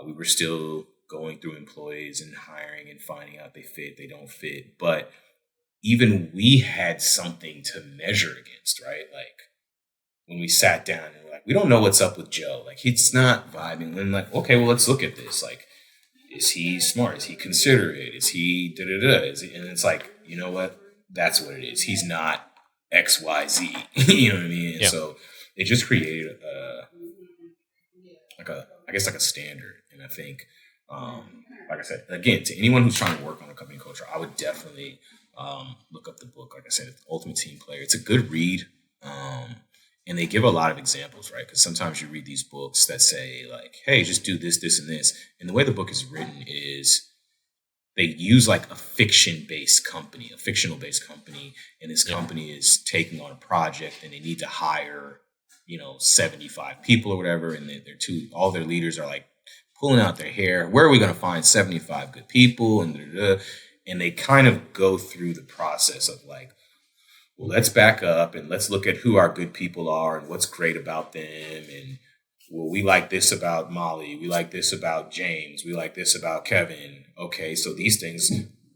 we were still going through employees and hiring and finding out they fit, they don't fit. But even we had something to measure against, right? Like when we sat down and we're like, we don't know what's up with Joe. Like he's not vibing. And like, okay, well, let's look at this. Like, is he smart? Is he considerate? Is he da-da-da? And it's like, you know what? That's what it is. He's not X, Y, Z. You know what I mean? And so it just created a standard. And I think, like I said, again, to anyone who's trying to work on a company culture, I would definitely look up the book. Like I said, Ultimate Team Player. It's a good read. And they give a lot of examples, right? Because sometimes you read these books that say like, hey, just do this, this, and this. And the way the book is written is they use like a fictional-based company. And this company is taking on a project and they need to hire, 75 people or whatever. And all their leaders are like pulling out their hair. Where are we going to find 75 good people? And they kind of go through the process of like, well, let's back up and let's look at who our good people are and what's great about them. And well, we like this about Molly. We like this about James. We like this about Kevin. Okay, so these things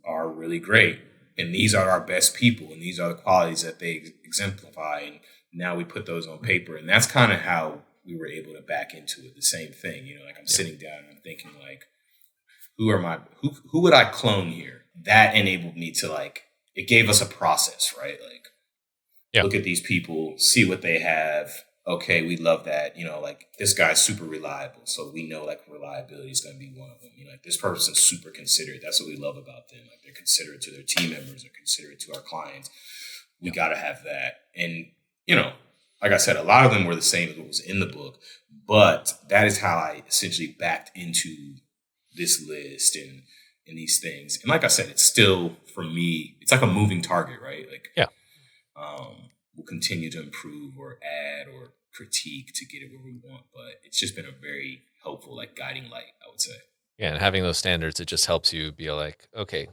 are really great. And these are our best people. And these are the qualities that they exemplify. And now we put those on paper. And that's kind of how we were able to back into it. The same thing, like I'm sitting down and I'm thinking like, who would I clone here? That enabled me to like, it gave us a process, right? Like, look at these people, see what they have. Okay, we love that. Like this guy's super reliable. So we know like reliability is going to be one of them. Like this person's super considerate. That's what we love about them. Like they're considerate to their team members. They're considerate to our clients. We got to have that. And, like I said, a lot of them were the same as what was in the book. But that is how I essentially backed into this list and these things. And like I said, it's still, for me, it's like a moving target, right? Like, we'll continue to improve or add or critique to get it where we want, but it's just been a very helpful, like, guiding light, I would say. Yeah, and having those standards, it just helps you be like, okay,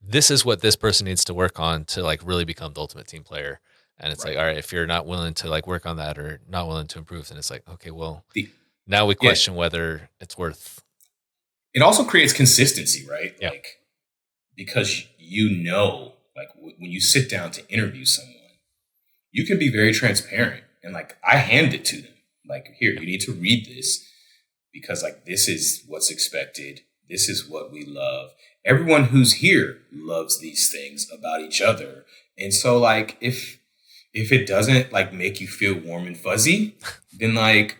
this is what this person needs to work on to like really become the ultimate team player. And it's like, all right, if you're not willing to like work on that or not willing to improve, then it's like, okay, well, now we question whether it's worth. It also creates consistency, right? Yeah. Like, because like when you sit down to interview someone, you can be very transparent. And like, I hand it to them. Like, here, you need to read this because like, this is what's expected. This is what we love. Everyone who's here loves these things about each other. And so like, if it doesn't like make you feel warm and fuzzy, then like,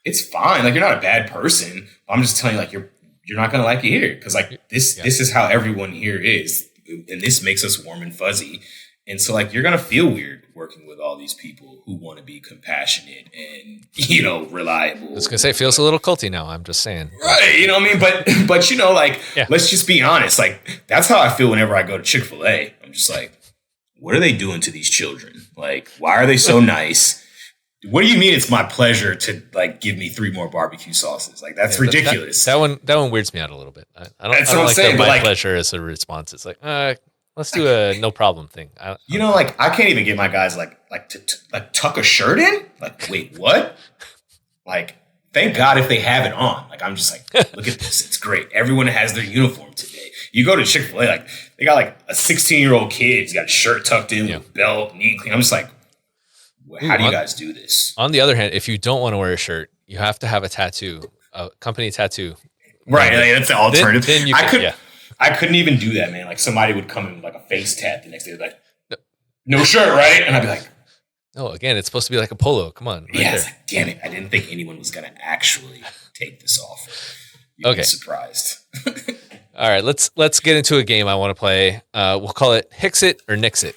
it's fine. Like, you're not a bad person. I'm just telling you, like, you're not going to like it here. Cause like this is how everyone here is. And this makes us warm and fuzzy. And so like, you're going to feel weird working with all these people who want to be compassionate and, reliable. I was going to say, it feels a little culty now. I'm just saying. Right. You know what I mean? But like, let's just be honest. Like, that's how I feel whenever I go to Chick-fil-A. I'm just like, what are they doing to these children? Like, why are they so nice? What do you mean it's my pleasure to like give me 3 more barbecue sauces? Like, that's ridiculous. That one weirds me out a little bit. I don't like that my pleasure as a response. It's like, let's do a no problem thing. I can't even get my guys to tuck a shirt in. Like, wait, what? Like, thank God if they have it on. Like, I'm just like, look at this. It's great. Everyone has their uniform today. You go to Chick-fil-A, like they got like a 16-year-old kid. He's got a shirt tucked in with belt, neat, clean. I'm just like, how do you guys do this? On the other hand, if you don't want to wear a shirt, you have to have a tattoo, a company tattoo. Right. Like, that's the alternative. Then you I couldn't even do that, man. Like, somebody would come in with like a face tat the next day, like, no shirt, right? And I'd be like, no, again, it's supposed to be like a polo. Come on. Right it's like, damn it. I didn't think anyone was going to actually take this off. You'd be surprised. All right, let's get into a game I want to play. We'll call it Hicks It or Nix It.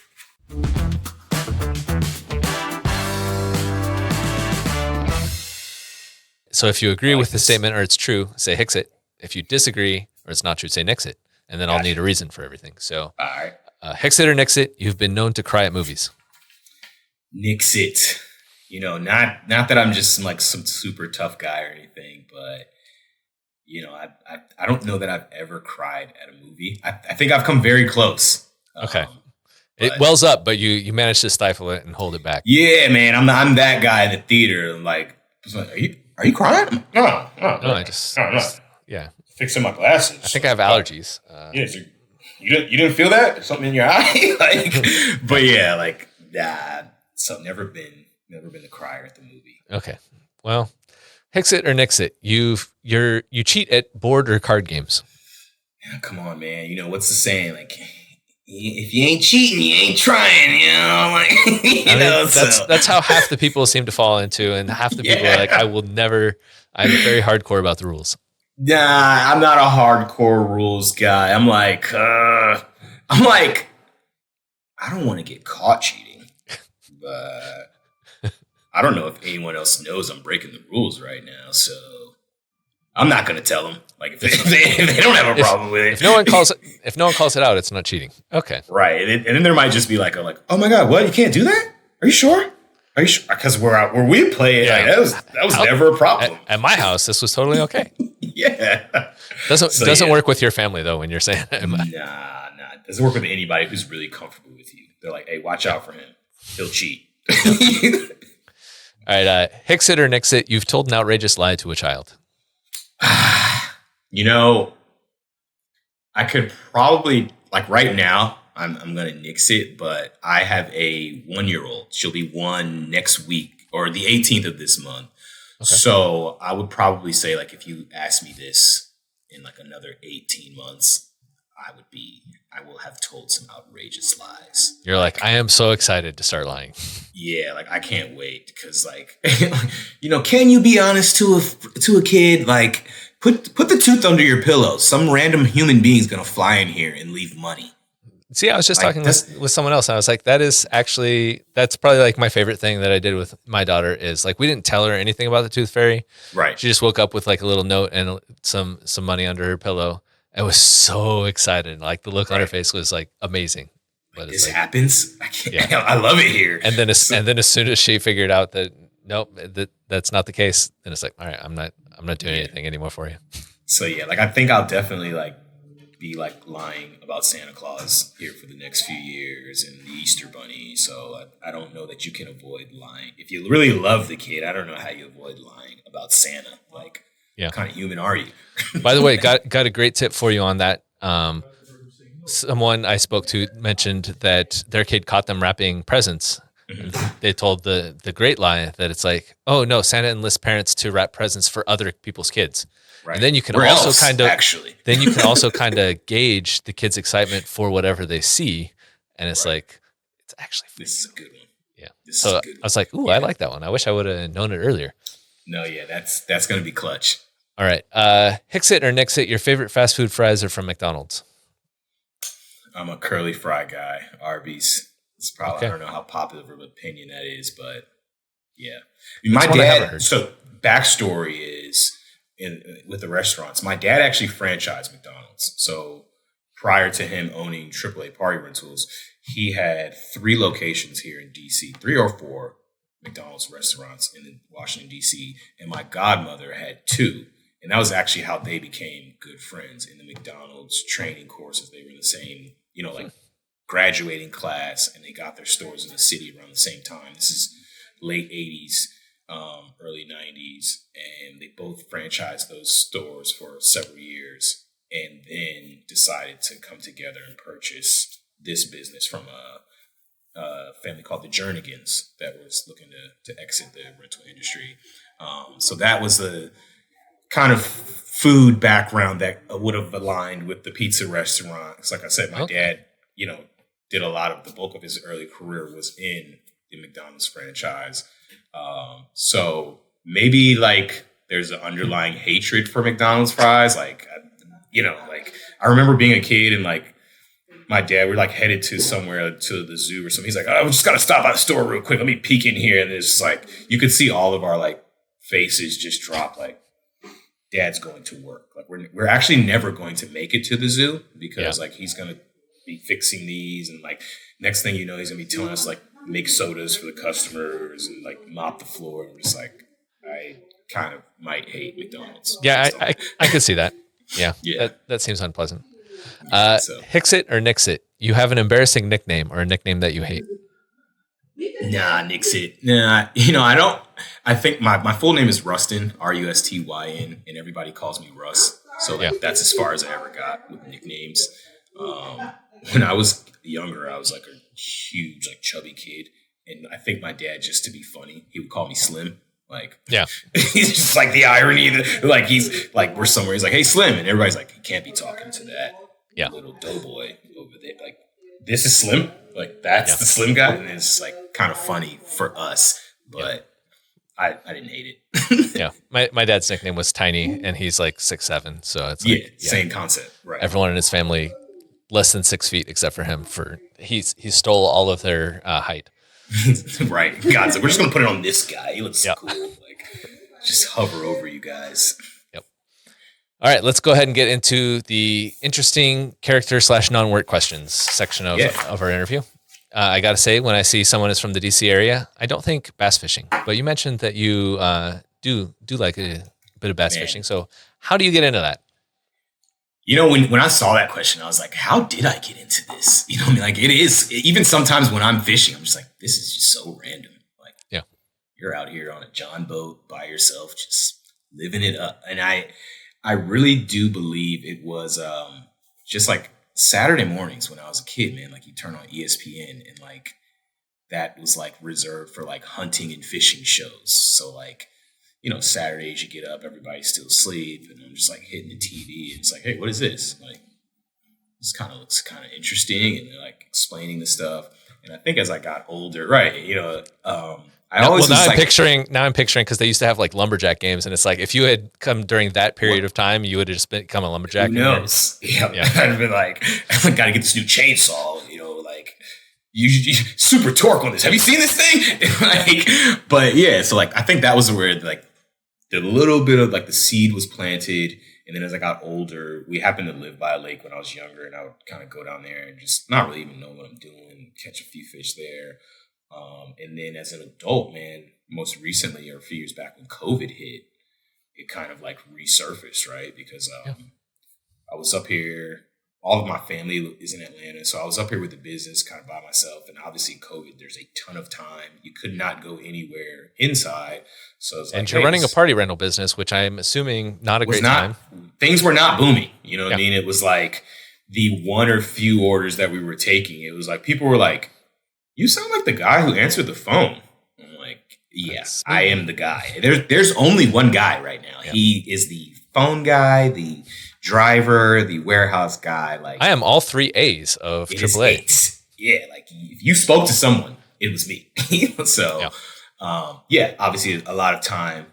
So if you agree with the statement or it's true, say Hicks It. If you disagree or it's not true, say Nix It. And then I'll need a reason for everything. So, all right. Hicks It or Nix It, you've been known to cry at movies. Nix It. Not that I'm just like some super tough guy or anything, but I don't know that I've ever cried at a movie. I think I've come very close. Okay. It wells up, but you managed to stifle it and hold it back. Yeah, man. I'm that guy in the theater. I'm like, are you crying? No, I just yeah. Fixing my glasses. I think I have allergies. You didn't feel that? Something in your eye? But yeah, like that. So never been the crier at the movie. Okay. Well, Hicks It or Nix It. You cheat at board or card games. Yeah, come on, man. What's the saying? Like, if you ain't cheating, you ain't trying. That's how half the people seem to fall into, and half the people are like, I will never. I'm very hardcore about the rules. Nah, I'm not a hardcore rules guy. I'm like, I don't want to get caught cheating, but I don't know if anyone else knows I'm breaking the rules right now, so I'm not going to tell them. Like, if they don't have a problem with it. If no one calls it out, it's not cheating. Okay. Right. And then there might just be like, oh my God, what? You can't do that? Are you sure? Because where we play it, that was never a problem. At my house, this was totally okay. Yeah. Doesn't work with your family though when you're saying that. Nah. It doesn't work with anybody who's really comfortable with you. They're like, hey, watch out for him. He'll cheat. All right. Hicks It or Nix It. You've told an outrageous lie to a child. I could probably, like right now, I'm going to nix it, but I have a 1-year-old. She'll be 1 next week or the 18th of this month. Okay. So I would probably say, like, if you ask me this in like another 18 months, I will have told some outrageous lies. You're like, I am so excited to start lying. Yeah, like I can't wait because, like, can you be honest to a kid? Like, put the tooth under your pillow. Some random human being's gonna fly in here and leave money. See, I was just talking with someone else. And I was like, that's probably like my favorite thing that I did with my daughter is like, we didn't tell her anything about the tooth fairy. Right. She just woke up with like a little note and some money under her pillow. I was so excited. Like the look on her face was like amazing. But this happens. I love it here. And then as soon as she figured out that nope, that's not the case. Then it's like, all right, I'm not doing anything anymore for you. So yeah, like I think I'll definitely like be like lying about Santa Claus here for the next few years and the Easter Bunny. So I don't know that you can avoid lying. If you really love the kid, I don't know how you avoid lying about Santa. Like, what kind of human are you? By the way, got a great tip for you on that. Someone I spoke to mentioned that their kid caught them wrapping presents. They told the great lie that it's like, oh no, Santa enlists parents to wrap presents for other people's kids. Right. And then you can then you can also kind of gauge the kid's excitement for whatever they see. And it's like, it's actually funny. This is a good one. Yeah. So I was like, ooh, I like that one. I wish I would have known it earlier. No, yeah, that's going to be clutch. All right. Hicks It or Nix It, your favorite fast food fries are from McDonald's? I'm a curly fry guy. Arby's. It's probably, I don't know how popular of an opinion that is, but yeah. My dad, so backstory is, with the restaurants, my dad actually franchised McDonald's. So prior to him owning AAA Party Rentals, he had 3 locations here in DC, 3 or 4 McDonald's restaurants in Washington, DC. And my godmother had 2. And that was actually how they became good friends in the McDonald's training courses. They were in the same, like graduating class, and they got their stores in the city around the same time. This is late 80s. Early 90s, and they both franchised those stores for several years and then decided to come together and purchase this business from a family called the Jernigans that was looking to exit the rental industry. So that was the kind of food background that would have aligned with the pizza restaurants. Like I said, my dad, did a lot of the bulk of his early career was in the McDonald's franchise. So maybe like there's an underlying hatred for McDonald's fries. Like, I remember being a kid and like my dad, we're like headed to somewhere to the zoo or something. He's like, oh, we just got to stop by the store real quick. Let me peek in here. And it's like, you could see all of our like faces just drop like, Dad's going to work. Like we're actually never going to make it to the zoo because like he's going to be fixing these. And like next thing you know, he's going to be telling us like, make sodas for the customers and like mop the floor. And just like, I kind of might hate McDonald's. Yeah, I could see that. Yeah. That seems unpleasant. Hicks It or Nix It? You have an embarrassing nickname or a nickname that you hate? Nah, Nix It. Nah, I don't. I think my full name is Rustin, Rustyn, and everybody calls me Russ. So that's as far as I ever got with nicknames. When I was younger, I was like a huge, like chubby kid, and I think my dad, just to be funny, he would call me Slim. Like, he's just like the irony that like he's like we're somewhere, he's like, hey Slim, and everybody's like, you can't be talking to that little doughboy over there. Like, this is Slim, like that's the Slim guy, and it's like kind of funny for us, but I didn't hate it. My dad's nickname was Tiny, and he's like 6'7", so it's like, same concept, right? Everyone in his family less than 6 feet except for him. He stole all of their height. Right. God, so we're just gonna put it on this guy. He looks cool. Like, just hover over you guys. Yep. All right, let's go ahead and get into the interesting character / non-work questions section of our interview. I gotta say, when I see someone is from the DC area, I don't think bass fishing. But you mentioned that you do like a bit of bass fishing. So how do you get into that? When I saw that question, I was like, how did I get into this? You know what I mean? Like, it is, even sometimes when I'm fishing, I'm just like, this is just so random. Like, you're out here on a John boat by yourself, just living it up. And I really do believe it was just like Saturday mornings when I was a kid, man. Like, you turn on ESPN and like, that was like reserved for like hunting and fishing shows. So like, Saturdays you get up, everybody's still asleep, and I'm just like hitting the TV. And it's like, hey, what is this? Like, this kind of looks kind of interesting, and they're like explaining the stuff. And I think as I got older, right, now I'm picturing because they used to have like lumberjack games, and it's like if you had come during that period of time, you would have just become a lumberjack. Who knows? I'd have been like, I got to get this new chainsaw. You super torque on this. Have you seen this thing? But yeah, so like I think that was where like the little bit of like the seed was planted. And then as I got older, we happened to live by a lake when I was younger, and I would kind of go down there and just not really even know what I'm doing, catch a few fish there. And then as an adult, man, most recently, or a few years back when COVID hit, it kind of like resurfaced, right? Because I was up here. All of my family is in Atlanta, so I was up here with the business kind of by myself. And obviously, COVID, there's a ton of time. You could not go anywhere inside. So it's and you're running a party rental business, which I'm assuming not a great time. Things were not booming. You know what I mean? It was like the one or few orders that we were taking. It was like people were like, "You sound like the guy who answered the phone." I'm like, "Yes, I am the guy." There's only one guy right now. Yep. He is the phone guy, the driver, the warehouse guy. Like, I am all 3 A's of AAA. Yeah, like if you spoke to someone, it was me. So, obviously a lot of time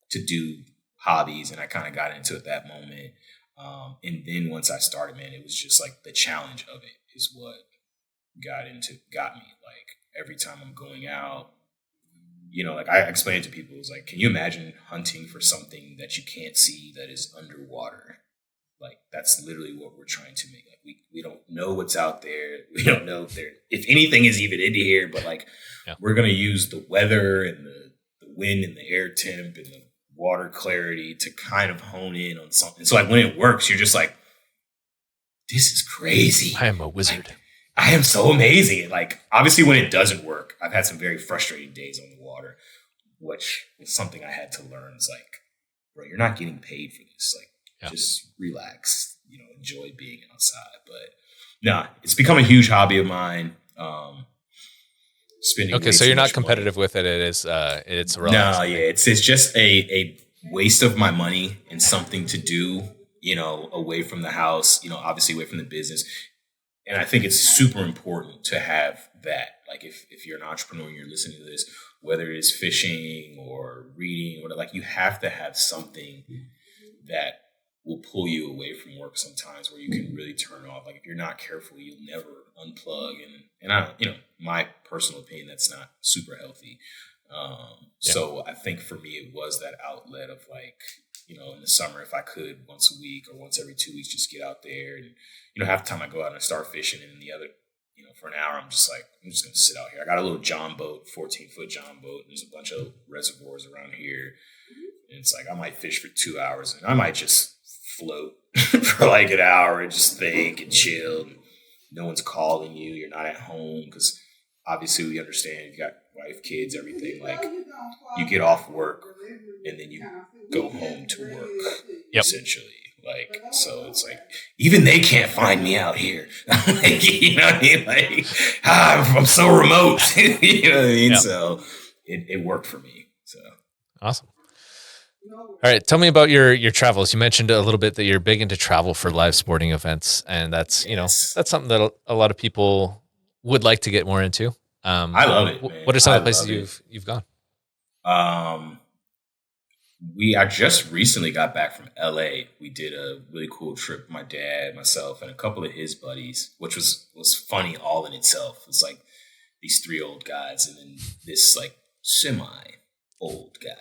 to do hobbies, and I kind of got into it that moment. And then once I started, man, it was just like the challenge of it is what got me. Like every time I'm going out, you know, like I explained to people, it was like, can you imagine hunting for something that you can't see that is underwater? Like that's literally what we're trying to make. Like we don't know what's out there. We don't know if anything is even in here, but like we're gonna use the weather and the wind and the air temp and the water clarity to kind of hone in on something. So like when it works, you're just like, this is crazy. I am a wizard. Like, I am so amazing. Like obviously when it doesn't work, I've had some very frustrating days on the water, which was something I had to learn. It's like, bro, you're not getting paid for this. Like, just relax, you know, enjoy being outside. But nah, it's become a huge hobby of mine. Spending so you're not competitive with it. It's relaxing. No, it's just a waste of my money and something to do, you know, away from the house, you know, obviously away from the business. And I think it's super important to have that. Like if you're an entrepreneur and you're listening to this, whether it's fishing or reading or whatever, like you have to have something that will pull you away from work sometimes where you can really turn off. Like if you're not careful, you'll never unplug. And I, you know, my personal opinion, that's not super healthy. So I think for me, it was that outlet of like, you know, in the summer, if I could once a week or once every 2 weeks, just get out there. And, you know, half the time I go out and I start fishing, and the other, you know, for an hour, I'm just going to sit out here. I got a little John boat, 14-foot John boat. There's a bunch of reservoirs around here. And it's like, I might fish for 2 hours and I might just float for like an hour and just think and chill. No one's calling you. You're not at home because obviously we understand you got wife, kids, everything. Like you get off work and then you go home to work, essentially. Like, so it's like, even they can't find me out here. Like, you know what I mean? Like, I'm so remote. You know what I mean? Yep. So it worked for me. So awesome. All right. Tell me about your travels. You mentioned a little bit that you're big into travel for live sporting events. And that's, you know, that's something that a lot of people would like to get more into. I love it, man. What are some of the places you've gone? I just recently got back from LA. We did a really cool trip, my dad, myself, and a couple of his buddies, which was funny all in itself. It's like these 3 old guys and then this like semi-old guy.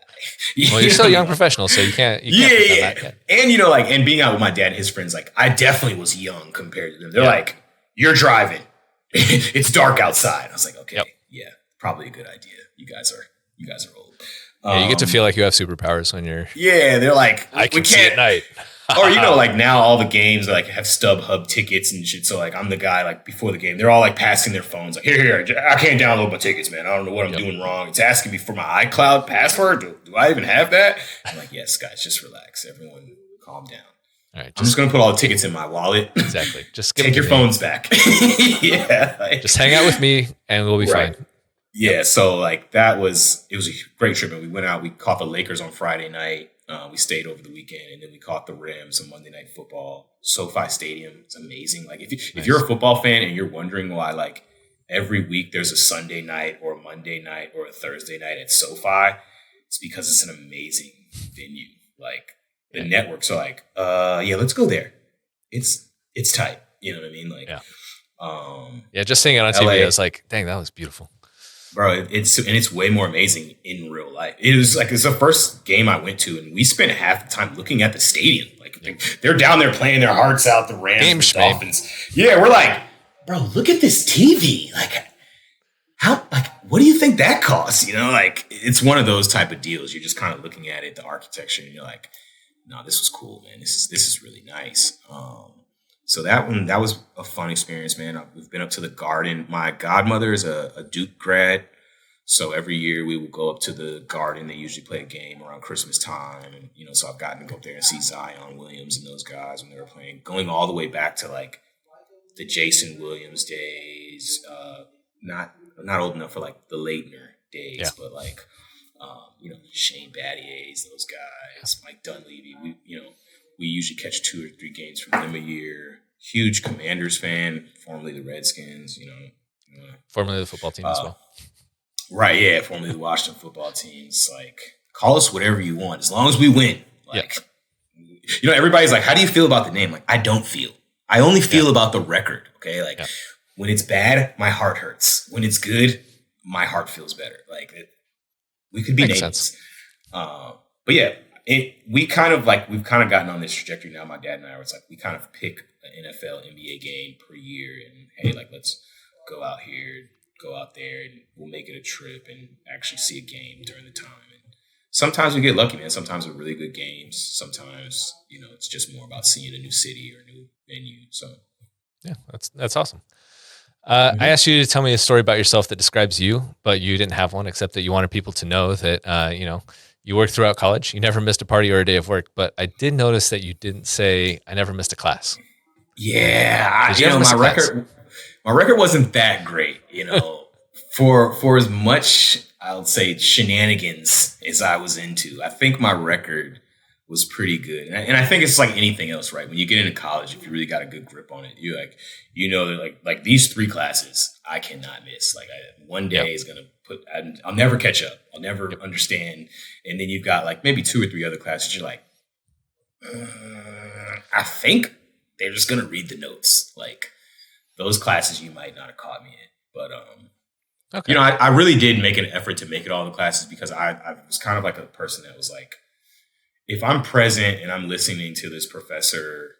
Well, you're still a young professional, so you can't that yet. And you know, like, and being out with my dad and his friends, like I definitely was young compared to them. They're like, you're driving. It's dark outside. I was like, okay, probably a good idea. You guys are old. Yeah, you get to feel like you have superpowers when you're. Yeah, they're like, I can see at night. Or you know, like now all the games like have StubHub tickets and shit. So like I'm the guy like before the game, they're all like passing their phones like here, I can't download my tickets, man. I don't know what I'm doing wrong. It's asking me for my iCloud password. Do I even have that? I'm like, yes, guys, just relax. Everyone, calm down. All right, I'm just gonna put all the tickets in my wallet. Exactly. Just take your phones back. Yeah, like, just hang out with me and we'll be fine. Yeah, so like it was a great trip, and we went out. We caught the Lakers on Friday night. We stayed over the weekend, and then we caught the Rams on Monday Night Football. SoFi Stadium, it's amazing. Like if you're a football fan and you're wondering why like every week there's a Sunday night or a Monday night or a Thursday night at SoFi, it's because it's an amazing venue. Like the networks are like, let's go there. It's tight. You know what I mean? Like, just seeing it on TV, I was like, dang, that was beautiful. Bro, it's way more amazing in real life. It's the first game I went to, and we spent half the time looking at the stadium. Like they're down there playing their hearts out, the Rams, the Dolphins. Yeah, we're like, bro, look at this TV. Like, what do you think that costs? You know, like it's one of those type of deals. You're just kind of looking at it, the architecture, and you're like, no, this was cool, man. This is really nice. So that was a fun experience, man. We've been up to the Garden. My godmother is a Duke grad. So every year we will go up to the Garden. They usually play a game around Christmas time. And, you know, so I've gotten to go up there and see Zion Williams and those guys when they were playing, going all the way back to like the Jason Williams days. Not old enough for like the Leitner days, but like, you know, Shane Battier's, those guys, Mike Dunleavy. We usually catch 2 or 3 games from them a year. Huge Commanders fan, formerly the Redskins, you know. Formerly the football team as well. Right, yeah, formerly the Washington football team. It's like, call us whatever you want, as long as we win. Like, you know, everybody's like, how do you feel about the name? Like, I don't feel. I only feel about the record, okay? Like, when it's bad, my heart hurts. When it's good, my heart feels better. Like, we could be Makes neighbors. sense. But yeah, we've kind of gotten on this trajectory now. My dad and I were like, we kind of pick an NFL, NBA game per year, and hey, like let's go out here, go out there, and we'll make it a trip and actually see a game during the time. And sometimes we get lucky, man. Sometimes they're really good games. Sometimes, you know, it's just more about seeing a new city or a new venue. So yeah, that's awesome. I asked you to tell me a story about yourself that describes you, but you didn't have one, except that you wanted people to know that, you know, you worked throughout college. You never missed a party or a day of work, but I did notice that you didn't say, I never missed a class. Yeah. My record wasn't that great, you know, for as much, I'll say, shenanigans as I was into. I think my record was pretty good. And I think it's like anything else, right? When you get into college, if you really got a good grip on it, you like, you know, that like these 3 classes, I cannot miss. Like one day is going to I'll never catch up. I'll never understand. And then you've got like maybe 2 or 3 other classes. You're like, I think they're just going to read the notes. Like those classes you might not have caught me in. But, you know, I really did make an effort to make it all the classes because I was kind of like a person that was like, if I'm present and I'm listening to this professor,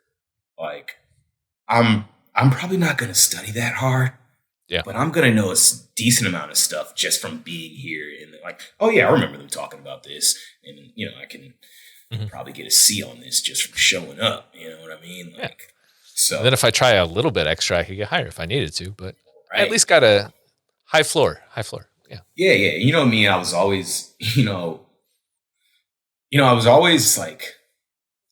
like I'm probably not going to study that hard. Yeah. But I'm going to know a decent amount of stuff just from being here. And like, oh yeah, I remember them talking about this. And, you know, I can probably get a C on this just from showing up. You know what I mean? Like, so. And then if I try a little bit extra, I could get higher if I needed to, but I at least got a high floor. Yeah. Yeah. Yeah. You know me, I was always, I was always like,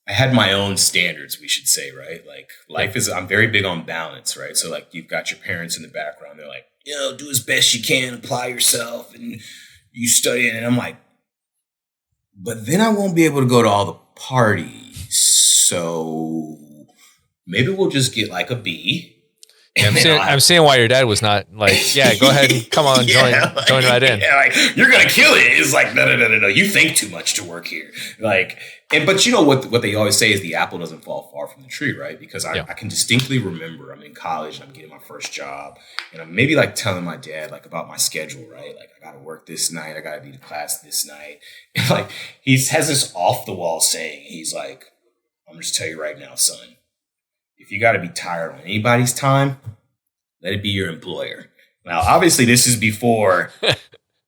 I had my own standards, we should say, right? Like life is, I'm very big on balance, right? So like you've got your parents in the background. They're like, you know, do as best you can, apply yourself and you study. And I'm like, but then I won't be able to go to all the parties. So maybe we'll just get like a B. Yeah, I'm seeing why your dad was not like, yeah, go ahead and come on, join right in. Yeah, like you're gonna kill it. It's like no. You think too much to work here. Like, but you know what they always say is the apple doesn't fall far from the tree, right? Because I can distinctly remember I'm in college and I'm getting my first job, and I'm maybe like telling my dad like about my schedule, right? Like I gotta work this night, I gotta be to class this night, and like he has this off the wall saying, he's like, I'm just tell you right now, son. If you got to be tired on anybody's time, let it be your employer. Now, obviously, this is before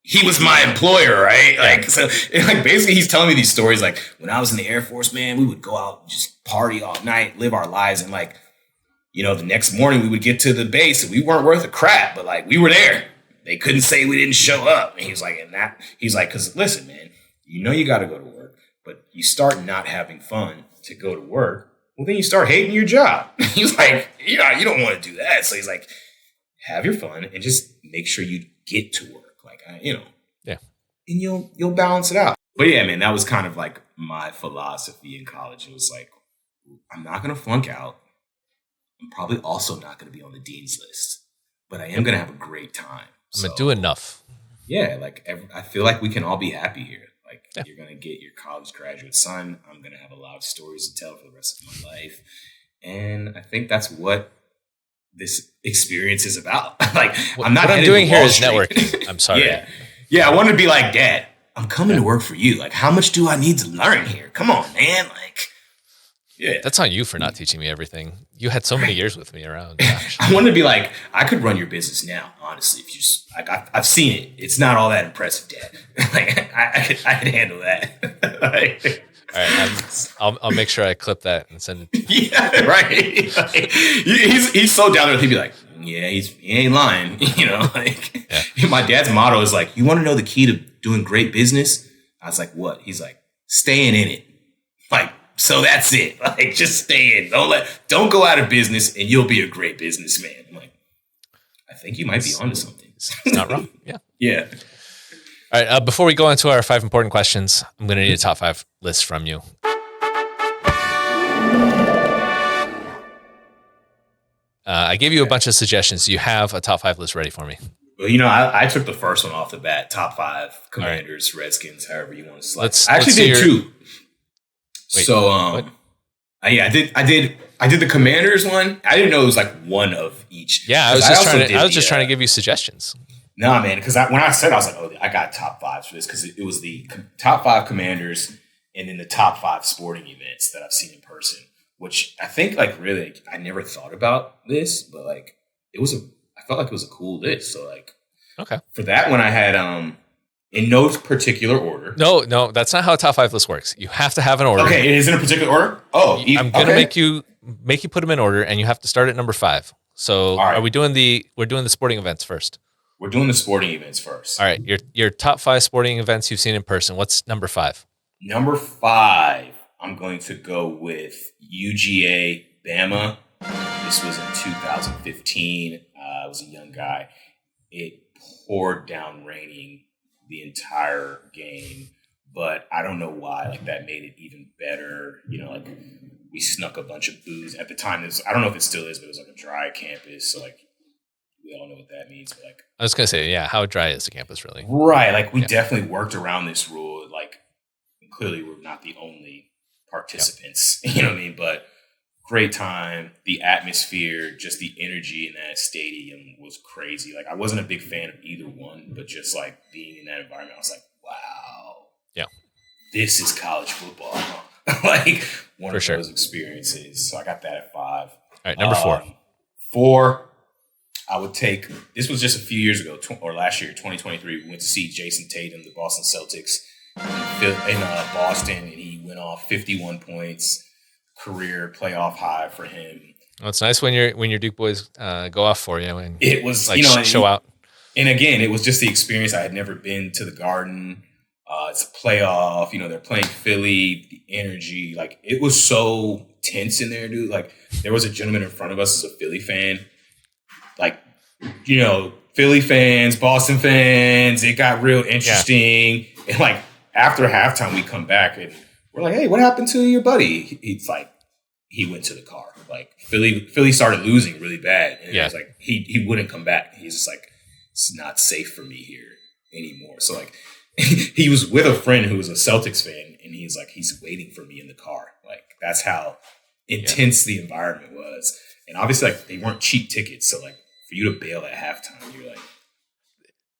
he was my employer, right? Like, so, like, basically, he's telling me these stories. Like, when I was in the Air Force, man, we would go out, just party all night, live our lives, and like, you know, the next morning we would get to the base, and we weren't worth a crap, but like, we were there. They couldn't say we didn't show up, and he's like, because listen, man, you know, you got to go to work, but you start not having fun to go to work. Well, then you start hating your job. He's like, yeah, you don't want to do that. So he's like, have your fun and just make sure you get to work. Like, and you'll balance it out. But yeah, man, that was kind of like my philosophy in college. It was like, I'm not going to flunk out. I'm probably also not going to be on the dean's list, but I am going to have a great time. I'm going to do enough. Yeah. Like I feel like we can all be happy here. Like you're going to get your college graduate son. I'm going to have a lot of stories to tell for the rest of my life. And I think that's what this experience is about. Like I'm not. What I'm doing here is networking. I'm sorry. Yeah. I wanted to be like, Dad, I'm coming to work for you. Like, how much do I need to learn here? Come on, man. Like, that's on you for not teaching me everything. You had so many years with me around. Gosh. I wanted to be like, I could run your business now, honestly. If you just, like, I've seen it. It's not all that impressive, Dad. Like, I could handle that. Like, all right, I'll make sure I clip that and send it. Yeah, right. Like, he's so down there. He'd be like, yeah, he ain't lying. You know, like my dad's motto is like, you want to know the key to doing great business? I was like, what? He's like, staying in it. Like, so that's it. Like, just stay in. Don't go out of business, and you'll be a great businessman. I'm like, I think you might be onto something. It's not wrong. Yeah. Yeah. All right. Before we go into our 5 important questions, I'm going to need a top 5 list from you. I gave you a bunch of suggestions. Do you have a top 5 list ready for me? Well, you know, I took the first one off the bat. Top 5 Commanders, right. Redskins, however you want to select. I actually did 2. Wait, so, what? I did the Commanders one. I didn't know it was like one of each. Yeah, I was just trying to give you suggestions. Nah, man, because when I said, I was like, oh, I got top 5s for this, because it was the top 5 Commanders and then the top 5 sporting events that I've seen in person, which I think, like, really, I never thought about this, but, like, I felt like it was a cool list. So, like, okay, for that one, I had in no particular order. No, that's not how a top 5 list works. You have to have an order. Okay, it is in a particular order. Oh, I'm gonna make you put them in order, and you have to start at number 5. So, right. We're doing the sporting events first. We're doing the sporting events first. All right, your top 5 sporting events you've seen in person. What's number 5? Number 5, I'm going to go with UGA Bama. This was in 2015. I was a young guy. It poured down raining the entire game, but I don't know why. Like, that made it even better. You know, like, we snuck a bunch of booze at the time. I don't know if it still is, but it was like a dry campus. So, like, we all know what that means. But, like, I was gonna say, yeah, how dry is the campus really? Right. Like, we definitely worked around this rule. Like, clearly we're not the only participants. You know what I mean? But great time. The atmosphere, just the energy in that stadium was crazy. Like, I wasn't a big fan of either one, but just, like, being in that environment, I was like, wow. Yeah. This is college football. Like, one of those experiences. So I got that at 5. All right, number 4. 4, I would take, this was just a few years ago, or last year, 2023. We went to see Jason Tatum, the Boston Celtics, in Boston, and he went off 51 points. Career playoff high for him. Well, it's nice when your Duke boys go off for you, and it was, like, show out. And again, it was just the experience. I had never been to the Garden. It's a playoff. You know, they're playing Philly. The energy, like, it was so tense in there, dude. Like, there was a gentleman in front of us as a Philly fan. Like, you know, Philly fans, Boston fans. It got real interesting. Yeah. And, like, after halftime, we come back and we're like, hey, what happened to your buddy? He's like, he went to the car. Like, Philly started losing really bad. And it was like, he wouldn't come back. He's just like, it's not safe for me here anymore. So, like, he was with a friend who was a Celtics fan, and he's like, he's waiting for me in the car. Like, that's how intense the environment was. And obviously, like, they weren't cheap tickets. So, like, for you to bail at halftime, you're like,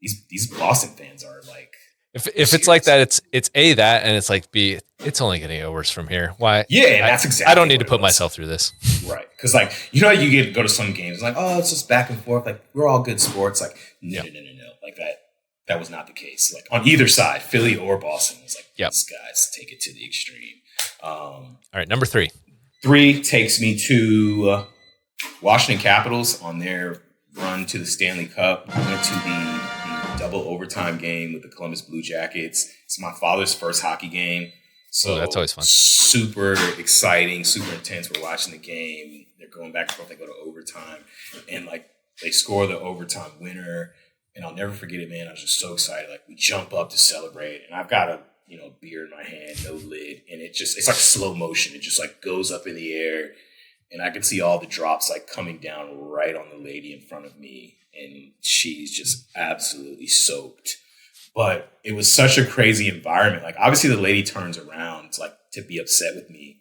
these Boston fans are like, If it's like that, it's A, that, and it's like B, it's only going to get worse from here. Why? Yeah, that's exactly. I don't need to put myself through this. Right. Because, like, you know, you go to some games, like, oh, it's just back and forth. Like, we're all good sports. Like, no. Like, that was not the case. Like, on either side, Philly or Boston, was like, these guys take it to the extreme. All right, number 3. 3 takes me to Washington Capitals on their run to the Stanley Cup. I went to the double overtime game with the Columbus Blue Jackets. It's my father's first hockey game. So that's always fun. Super exciting, super intense. We're watching the game. They're going back and forth. They go to overtime. And, like, they score the overtime winner. And I'll never forget it, man. I was just so excited. Like, we jump up to celebrate. And I've got a beer in my hand, no lid. And it's like slow motion. It just, like, goes up in the air. And I could see all the drops, like, coming down right on the lady in front of me. And she's just absolutely soaked. But it was such a crazy environment. Like, obviously the lady turns around to be upset with me.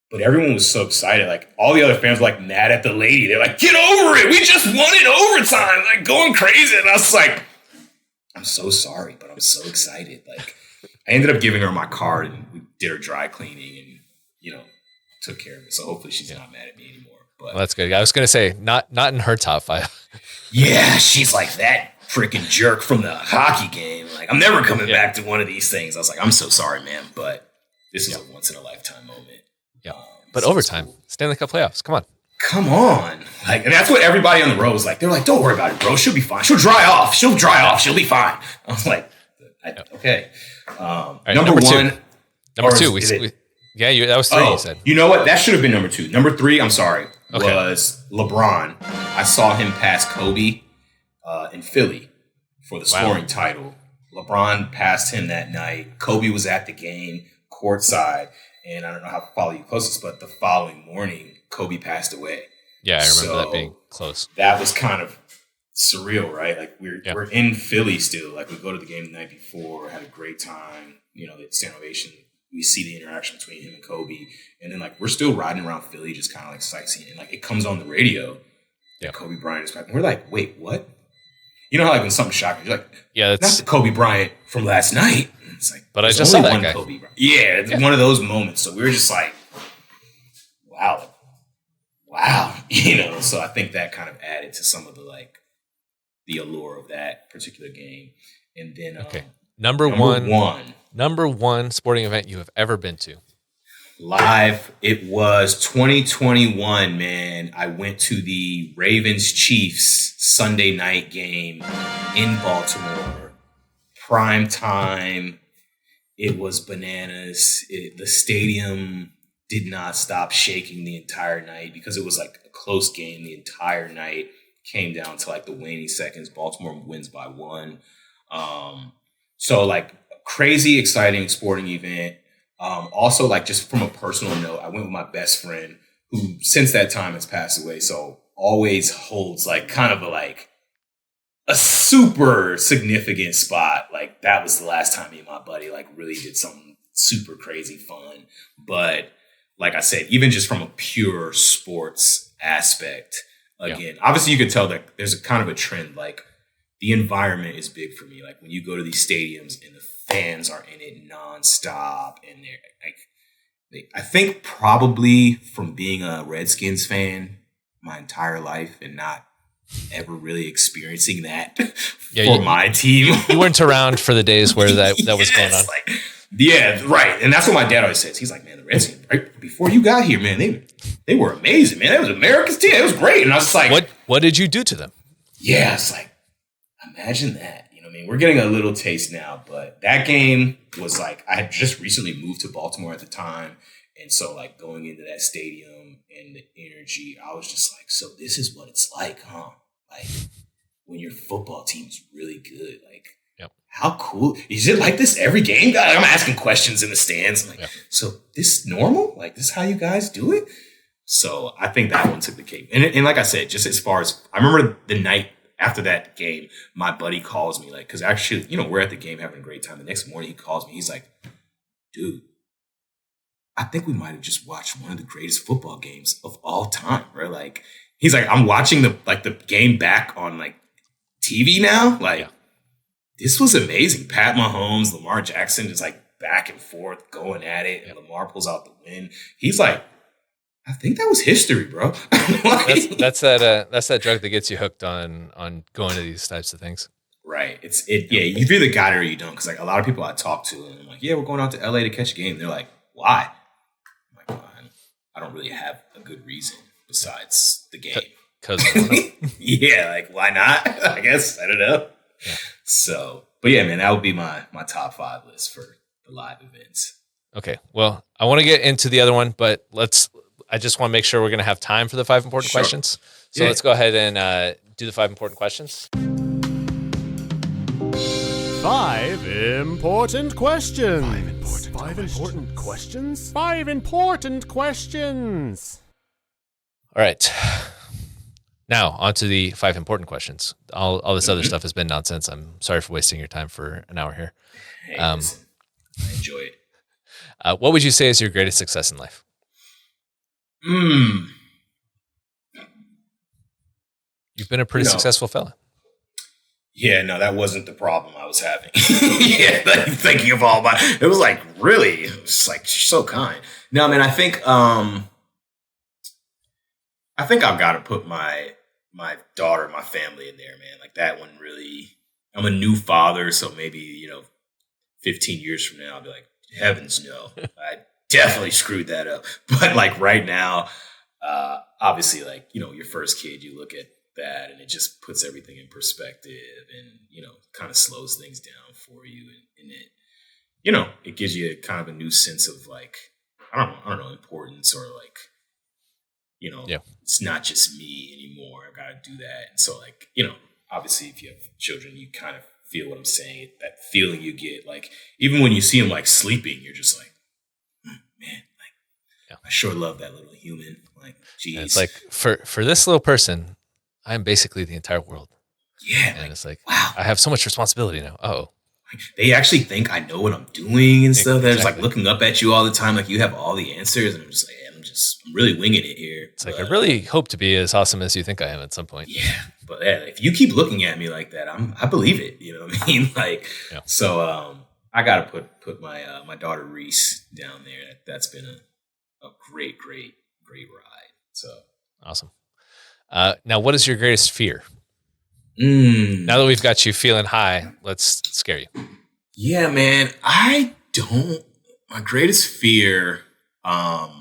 But everyone was so excited. Like, all the other fans were, like, mad at the lady. They're like, get over it. We just won in overtime. Like, going crazy. And I was like, I'm so sorry, but I'm so excited. Like, I ended up giving her my card, and we did her dry cleaning and, took care of it. So hopefully she's not mad at me anymore. But Well, that's good. I was going to say not in her top 5. yeah, she's like that freaking jerk from the hockey game. Like, I'm never coming back to one of these things. I was like, I'm so sorry, man, but this is a once in a lifetime moment. Yeah. But overtime, Stanley Cup playoffs. Come on. Come on. Like, and that's what everybody on the road was like. They're like, don't worry about it, bro. She'll be fine. She'll dry off. She'll be fine. I was like, okay. Right, number one. Number 2. That was 3, you said. You know what? That should have been number 2. Number 3, I'm sorry, was LeBron. I saw him pass Kobe in Philly for the scoring title. LeBron passed him that night. Kobe was at the game, courtside. And I don't know how to follow you closest, but the following morning, Kobe passed away. Yeah, I remember that being close. That was kind of surreal, right? Like we're in Philly still. Like we go to the game the night before, had a great time. You know, the standing ovation. We see the interaction between him and Kobe, and then like we're still riding around Philly, just kind of like sightseeing. And like it comes on the radio, that Kobe Bryant is back, and we're like, wait, what? You know how like when something's shocking, you're like, that's not the Kobe Bryant from last night. It's like, but I just saw that guy. Kobe Bryant. Yeah, it's one of those moments. So we were just like, wow. You know, so I think that kind of added to some of the like the allure of that particular game. And then number one sporting event you have ever been to. Live, it was 2021, man. I went to the Ravens-Chiefs Sunday night game in Baltimore. Prime time. It was bananas. The stadium did not stop shaking the entire night because it was like a close game the entire night. Came down to like the waning seconds. Baltimore wins by 1. So like crazy exciting sporting event. Also like just from a personal note, I went with my best friend who since that time has passed away. So always holds like kind of a super significant spot. Like that was the last time me and my buddy like really did something super crazy fun. But like I said, even just from a pure sports aspect, again, obviously you could tell that there's a kind of a trend. Like the environment is big for me. Like when you go to these stadiums and the fans are in it nonstop, and they're like, I think probably from being a Redskins fan my entire life and not ever really experiencing that for my team. You weren't around for the days where that was going on. Like, yeah, right. And that's what my dad always says. He's like, man, the Redskins, right before you got here, man, they were amazing, man. That was America's team. It was great. And I was just like, what did you do to them? Yeah, it's like, imagine that. You know what I mean? We're getting a little taste now, but that game was like, I had just recently moved to Baltimore at the time. And so like going into that stadium and the energy, I was just like, so this is what it's like, huh? Like when your football team's really good, like how cool is it? Like this every game? God, I'm asking questions in the stands. I'm like, so this normal? Like this is how you guys do it? So I think that one took the cake. And like I said, just as far as I remember the night after that game, my buddy calls me like, cause actually, you know, we're at the game having a great time. The next morning he calls me. He's like, dude, I think we might have just watched one of the greatest football games of all time. Right? Like, he's like, I'm watching the game back on like TV now. Like, this was amazing. Pat Mahomes, Lamar Jackson, just like back and forth going at it, and Lamar pulls out the win. He's like, I think that was history, bro. Like, that's that drug that gets you hooked on going to these types of things. Right. Yeah, you either got it or you don't. Because like a lot of people I talk to, and I'm like, yeah, we're going out to LA to catch a game. They're like, why? I'm like, well, I don't really have a good reason besides the game. Because yeah, like why not? I guess I don't know. Yeah. So, but yeah, man, that would be my top 5 list for the live events. Okay. Well, I want to get into the other one, but I just want to make sure we're going to have time for the 5 important questions. So let's go ahead and do the 5 important questions. 5 important questions. 5 important questions. 5 important questions. All right. Now, on to the 5 important questions. All this other stuff has been nonsense. I'm sorry for wasting your time for an hour here. Hey, listen, I enjoy it. What would you say is your greatest success in life? You've been a pretty successful fella. Yeah, no, that wasn't the problem I was having. Yeah, thinking of all it was like, really, it was like so kind. No, man, I think, I think I've got to put my daughter, my family in there, man. Like that one really. I'm a new father, so maybe 15 years from now, I'll be like, heavens no, I definitely screwed that up. But like right now, obviously, like your first kid, you look at that, and it just puts everything in perspective, and kind of slows things down for you, and it gives you kind of a new sense of like I don't know importance or like Yeah. it's not just me anymore. I've got to do that. And so like, obviously if you have children, you kind of feel what I'm saying, that feeling you get, like, even when you see them like sleeping, you're just like, man, like I sure love that little human. Like, geez. And it's like for this little person, I'm basically the entire world. Yeah. And like, it's like, wow, I have so much responsibility now. Oh, they actually think I know what I'm doing and stuff. They're just like Exactly. looking up at you all the time. Like you have all the answers. And I'm just like, I'm really winging it here. it's like, I really hope to be as awesome as you think I am at some point. Yeah. But if you keep looking at me like that, I believe it. You know what I mean? Like, Yeah. So I got to put my daughter Reese down there. That's been a great ride. So Awesome. Now, what is your greatest fear? Mm. Now that we've got you feeling high, let's scare you. Yeah, man. My greatest fear, I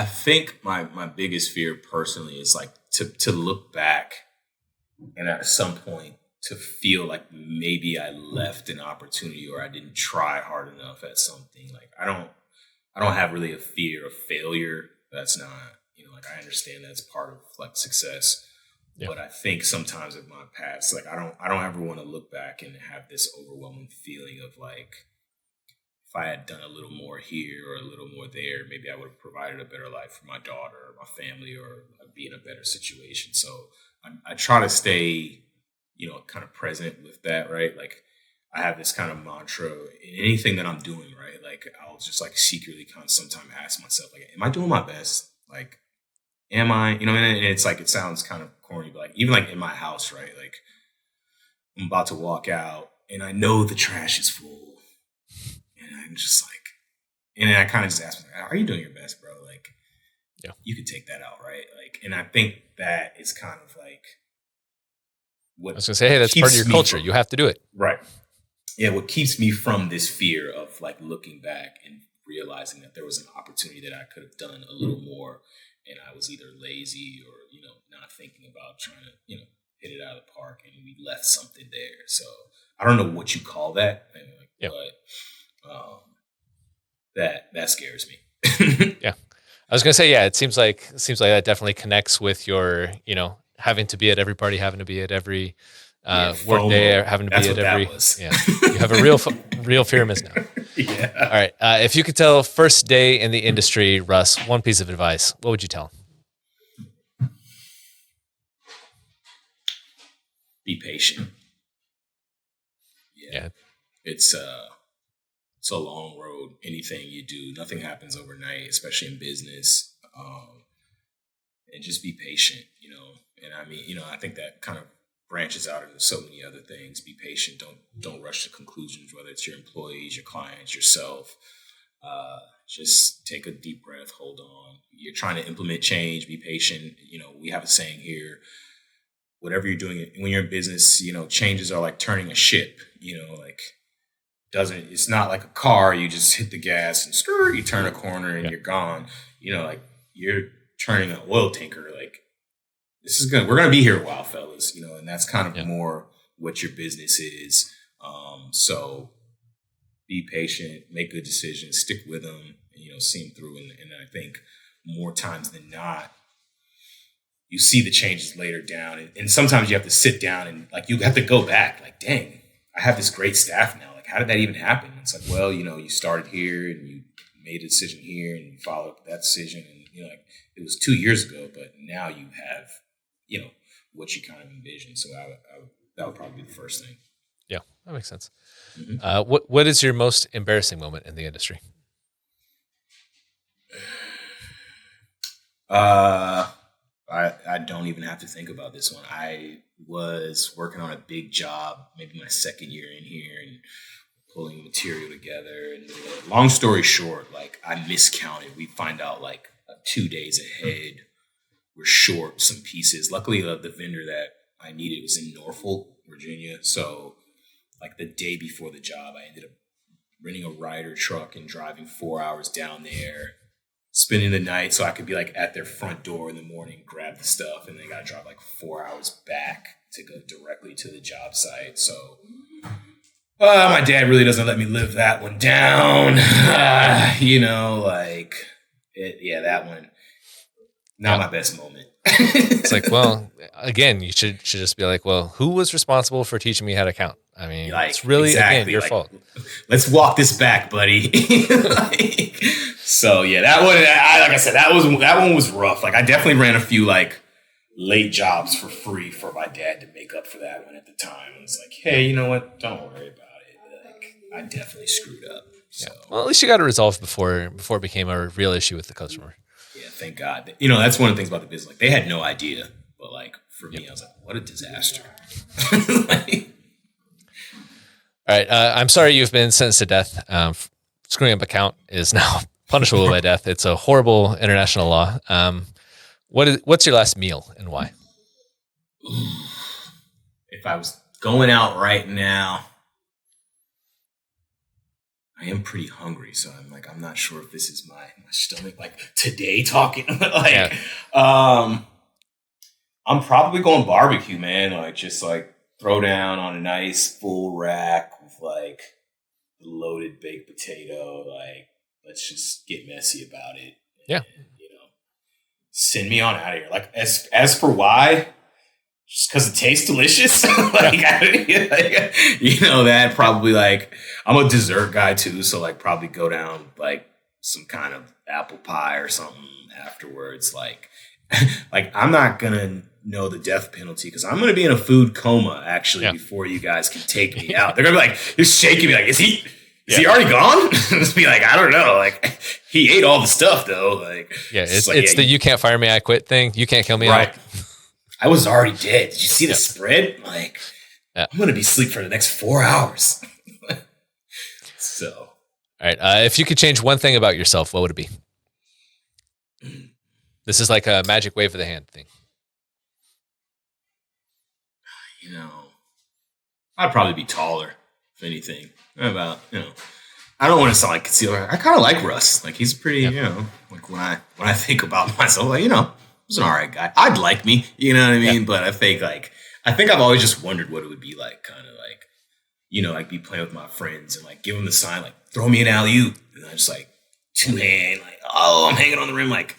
think my biggest fear personally is like to look back and at some point to feel like maybe I left an opportunity or I didn't try hard enough at something. Like I don't have really a fear of failure. That's not, like I understand that's part of like success. Yeah. But I think sometimes in my past, like I don't ever want to look back and have this overwhelming feeling of like, if I had done a little more here or a little more there, maybe I would have provided a better life for my daughter or my family, or I'd be in a better situation. So I try to stay, kind of present with that, right? Like I have this kind of mantra in anything that I'm doing, right? Like I'll just like secretly kind of sometimes ask myself, like, am I doing my best? Like, am I, and it's like, it sounds kind of corny, but like, even like in my house, right? Like I'm about to walk out and I know the trash is full. And I'm just like, and then I kind of just ask myself, are you doing your best, bro? Like, yeah, you could take that out, right? Like, and I think that is kind of like what I was gonna say, hey, that's part of your culture. You have to do it. Right. Yeah, what keeps me from this fear of like looking back and realizing that there was an opportunity that I could have done a little more, and I was either lazy or not thinking about trying to hit it out of the park, and we left something there. So I don't know what you call that, but that scares me. Yeah, I was gonna say, yeah, it seems like that definitely connects with your having to be at every party, having to be at every work day, or having to be at every. Yeah, you have a real fear of missing out. Yeah. All right. If you could tell first day in the industry, Russ, one piece of advice, what would you tell him? Be patient. Yeah. It's a long road. Anything you do, nothing happens overnight, especially in business. And just be patient, And I mean, I think that kind of branches out into so many other things. Be patient. Don't rush to conclusions, whether it's your employees, your clients, yourself. Just take a deep breath, hold on. You're trying to implement change, be patient. We have a saying here, whatever you're doing, when you're in business, changes are like turning a ship, it's not like a car. You just hit the gas and you turn a corner and you're gone. Like you're turning an oil tanker. Like we're going to be here a while, fellas, and that's kind of more what your business is. So be patient, make good decisions, stick with them, and, see them through. And I think more times than not, you see the changes later down. And sometimes you have to sit down and like, you have to go back like, dang, I have this great staff now. Like, how did that even happen? It's like, well, you started here and you made a decision here and you followed up that decision. And, like it was 2 years ago, but now you have, what you kind of envisioned. So that would probably be the first thing. Yeah, that makes sense. Mm-hmm. What is your most embarrassing moment in the industry? I don't even have to think about this one. I was working on a big job, maybe my second year in here, and pulling material together. And long story short, like I miscounted. We find out like 2 days ahead we're short some pieces. Luckily, the vendor that I needed was in Norfolk, Virginia. So like the day before the job, I ended up renting a Ryder truck and driving 4 hours down there, spending the night so I could be like at their front door in the morning, grab the stuff, and then got to drive like 4 hours back to go directly to the job site. So my dad really doesn't let me live that one down. That one, not my best moment. It's like, well, again, you should just be like, well, who was responsible for teaching me how to count? I mean, like, it's really, exactly, again, your fault. Let's walk this back, buddy. So yeah, that one, like I said, that one was rough. Like I definitely ran a few like late jobs for free for my dad to make up for that one at the time. It's like, hey, you know what? Don't worry about it. Like I definitely screwed up. So. Yeah. Well, at least you got it resolved before it became a real issue with the customer. Yeah, thank God. That's one of the things about the business. Like they had no idea, but like for me, I was like, what a disaster. All right. I'm sorry you've been sentenced to death. Screwing up a count is now punishable by death. It's a horrible international law. What's your last meal and why? If I was going out right now, I am pretty hungry, so I'm not sure if this is my stomach like today talking. I'm probably going barbecue, man. Like just like throw down on a nice full rack with like loaded baked potato. Like let's just get messy about it. Yeah. And, send me on out of here. Like as for why, just because it tastes delicious. That probably like I'm a dessert guy too, so like probably go down like some kind of apple pie or something afterwards. Like I'm not gonna know the death penalty because I'm gonna be in a food coma actually before you guys can take me out. They're gonna be like, you're shaking me like, is he already gone? Just be like, I don't know. Like he ate all the stuff though. Like it's the you can't fire me, I quit thing. You can't kill me. Right. I was already dead. Did you see the spread? Like I'm gonna be asleep for the next 4 hours. So all right. If you could change one thing about yourself, what would it be? This is like a magic wave of the hand thing. I'd probably be taller, if anything. I don't want to sound like concealer. I kind of like Russ. Like he's pretty, like when I think about myself, like, he's an all right guy. I'd like me, you know what I mean? Yeah. But I think I've always just wondered what it would be like, kind of like, like be playing with my friends and like give them the sign, like throw me an alley-oop. And I just like two hand, like, oh, I'm hanging on the rim. Like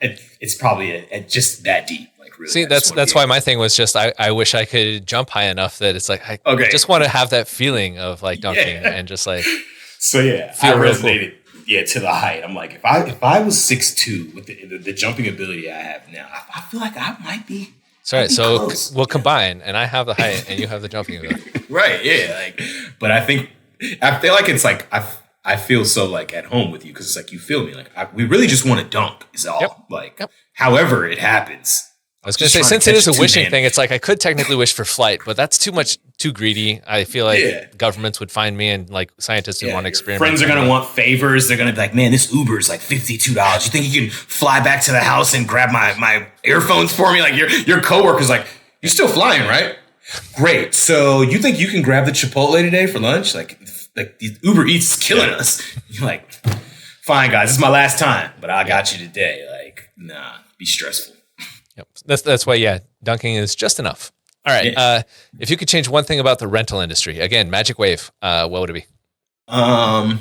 it's probably just that deep. Like really. See, that's why my thing was just, I wish I could jump high enough that it's like, I just want to have that feeling of like dunking and just like, so yeah, I resonated. Cool. Yeah, to the height. I'm like, if I was 6'2" with the jumping ability I have now, I feel like I might be. Sorry, so we'll combine, and I have the height, and you have the jumping ability. Right. Yeah. But I feel like it's like I feel so like at home with you because it's like you feel me. Like we really just want to dunk is all. Yep. However it happens. I was going to say, since it is a wishing thing, it's like I could technically wish for flight, but that's too greedy. I feel like governments would find me and like scientists would want to experiment. Friends are going to want favors. They're going to be like, man, this Uber is like $52. You think you can fly back to the house and grab my earphones for me? Like your coworker's like, you're still flying, right? Great. So you think you can grab the Chipotle today for lunch? Like the Uber Eats is killing us. You're like, fine, guys, this is my last time, but I got you today. Like, nah, be stressful. Yep. That's why, dunking is just enough. All right. Yeah. If you could change one thing about the rental industry, again, magic wave, what would it be? I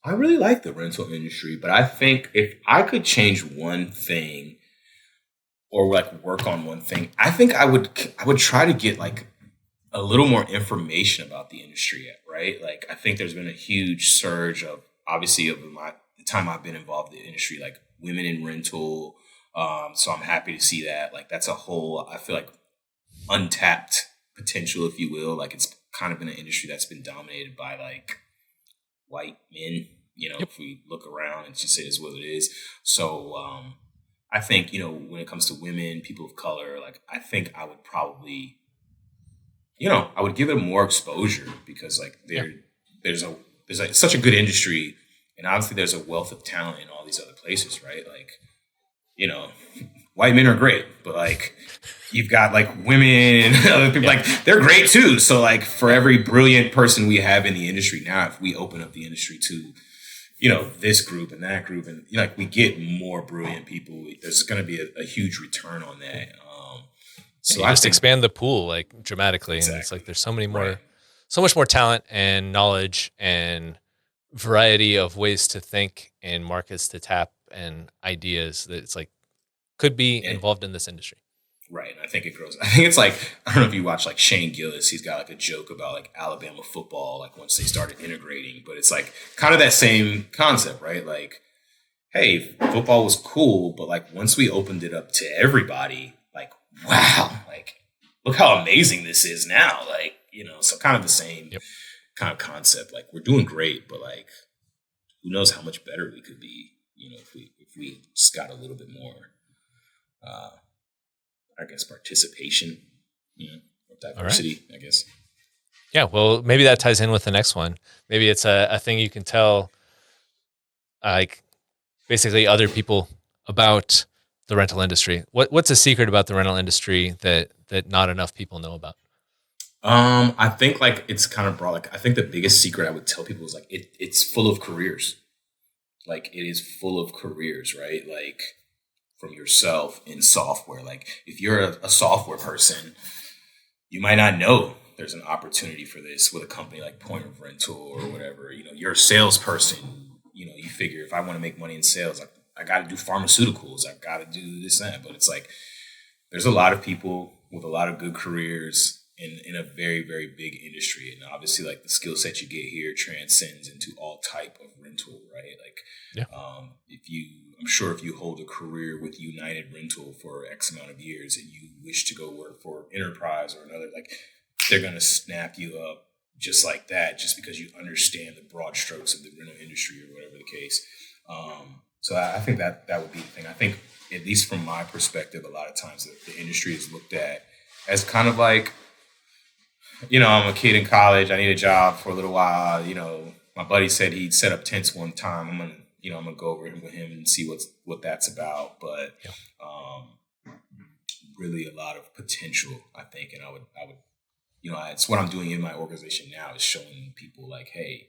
really like the rental industry, but I think if I could change one thing or like work on one thing, I think I would try to get like a little more information about the industry, right? Like I think there's been a huge surge of obviously of the time I've been involved in the industry, like women in rental. So I'm happy to see that. Like that's a whole, I feel like untapped potential, if you will. Like it's kind of been an industry that's been dominated by like white men, if we look around and just it is what it is. So I think, when it comes to women, people of color, like I think I would probably I would give it more exposure because like there's like such a good industry, and obviously there's a wealth of talent in all these other places, right? Like, white men are great, but like you've got like women and other people, like they're great too. So like for every brilliant person we have in the industry now, if we open up the industry to, this group and that group, and like we get more brilliant people, there's going to be a huge return on that. So I just expand the pool like dramatically. Exactly. And it's like there's so much more talent and knowledge and variety of ways to think and markets to tap and ideas that it's like could be involved in this industry. Right. And I think it grows. I think it's like, I don't know if you watch like Shane Gillis, he's got like a joke about like Alabama football, like once they started integrating, but it's like kind of that same concept, right? Like, hey, football was cool, but like once we opened it up to everybody, like, wow, like look how amazing this is now. Like, so kind of the same kind of concept. Like we're doing great, but like, who knows how much better we could be, if we just got a little bit more, I guess, participation, or diversity, right. I guess. Yeah. Well, maybe that ties in with the next one. Maybe it's a thing you can tell, like basically other people about the rental industry. What's a secret about the rental industry that not enough people know about? I think like it's kind of broad. Like I think the biggest secret I would tell people is like it's full of careers. Like it is full of careers, right? Like from yourself in software. Like if you're a software person, you might not know there's an opportunity for this with a company like Point of Rental or whatever. You're a salesperson. You figure if I want to make money in sales, I got to do pharmaceuticals. I got to do this and that. But it's like there's a lot of people with a lot of good careers in a very, very big industry. And obviously like the skill set you get here transcends into all type of rental, right? Like, I'm sure if you hold a career with United Rental for X amount of years and you wish to go work for Enterprise or another, like they're going to snap you up just like that, just because you understand the broad strokes of the rental industry or whatever the case. So I think that would be the thing. I think, at least from my perspective, a lot of times the industry is looked at as kind of like, I'm a kid in college. I need a job for a little while. My buddy said he'd set up tents one time. I'm gonna go over with him and see what that's about. But really a lot of potential, I think. And I would, it's what I'm doing in my organization now is showing people like, hey,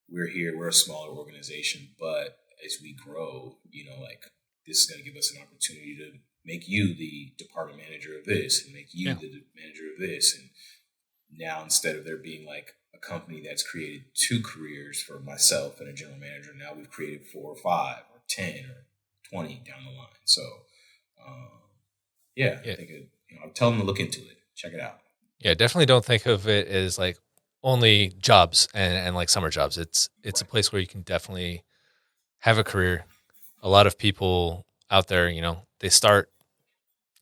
we're here. We're a smaller organization, but as we grow, like this is going to give us an opportunity to make you the department manager of this and make you the manager of this. And now instead of there being like a company that's created 2 careers for myself and a general manager, now we've created 4 or 5 or 10 or 20 down the line. So, I think I'll tell them to look into it. Check it out. Yeah, definitely don't think of it as like only jobs and like summer jobs. It's a place where you can definitely have a career. A lot of people out there, they start,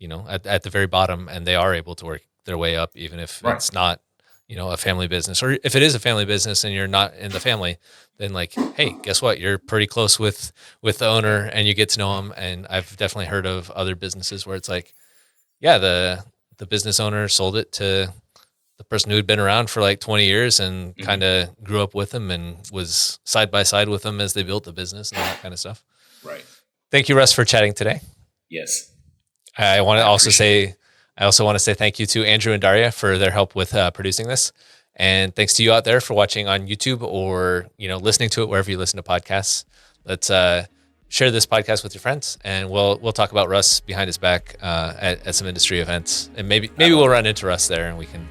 at the very bottom and they are able to work their way up, even if it's not, a family business, or if it is a family business and you're not in the family, then like, hey, guess what? You're pretty close with the owner and you get to know him. And I've definitely heard of other businesses where it's like, the business owner sold it to the person who had been around for like 20 years and kind of grew up with them and was side by side with them as they built the business and all that kind of stuff. Right. Thank you, Russ, for chatting today. Yes. I also want to say thank you to Andrew and Daria for their help with producing this. And thanks to you out there for watching on YouTube or, listening to it wherever you listen to podcasts. Let's share this podcast with your friends, and we'll talk about Russ behind his back at some industry events. And maybe we'll run into Russ there and we can.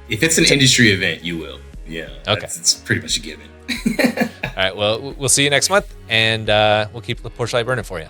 If it's an industry event, you will. Yeah. Okay. It's pretty much a given. All right. Well, we'll see you next month, and we'll keep the porch light burning for you.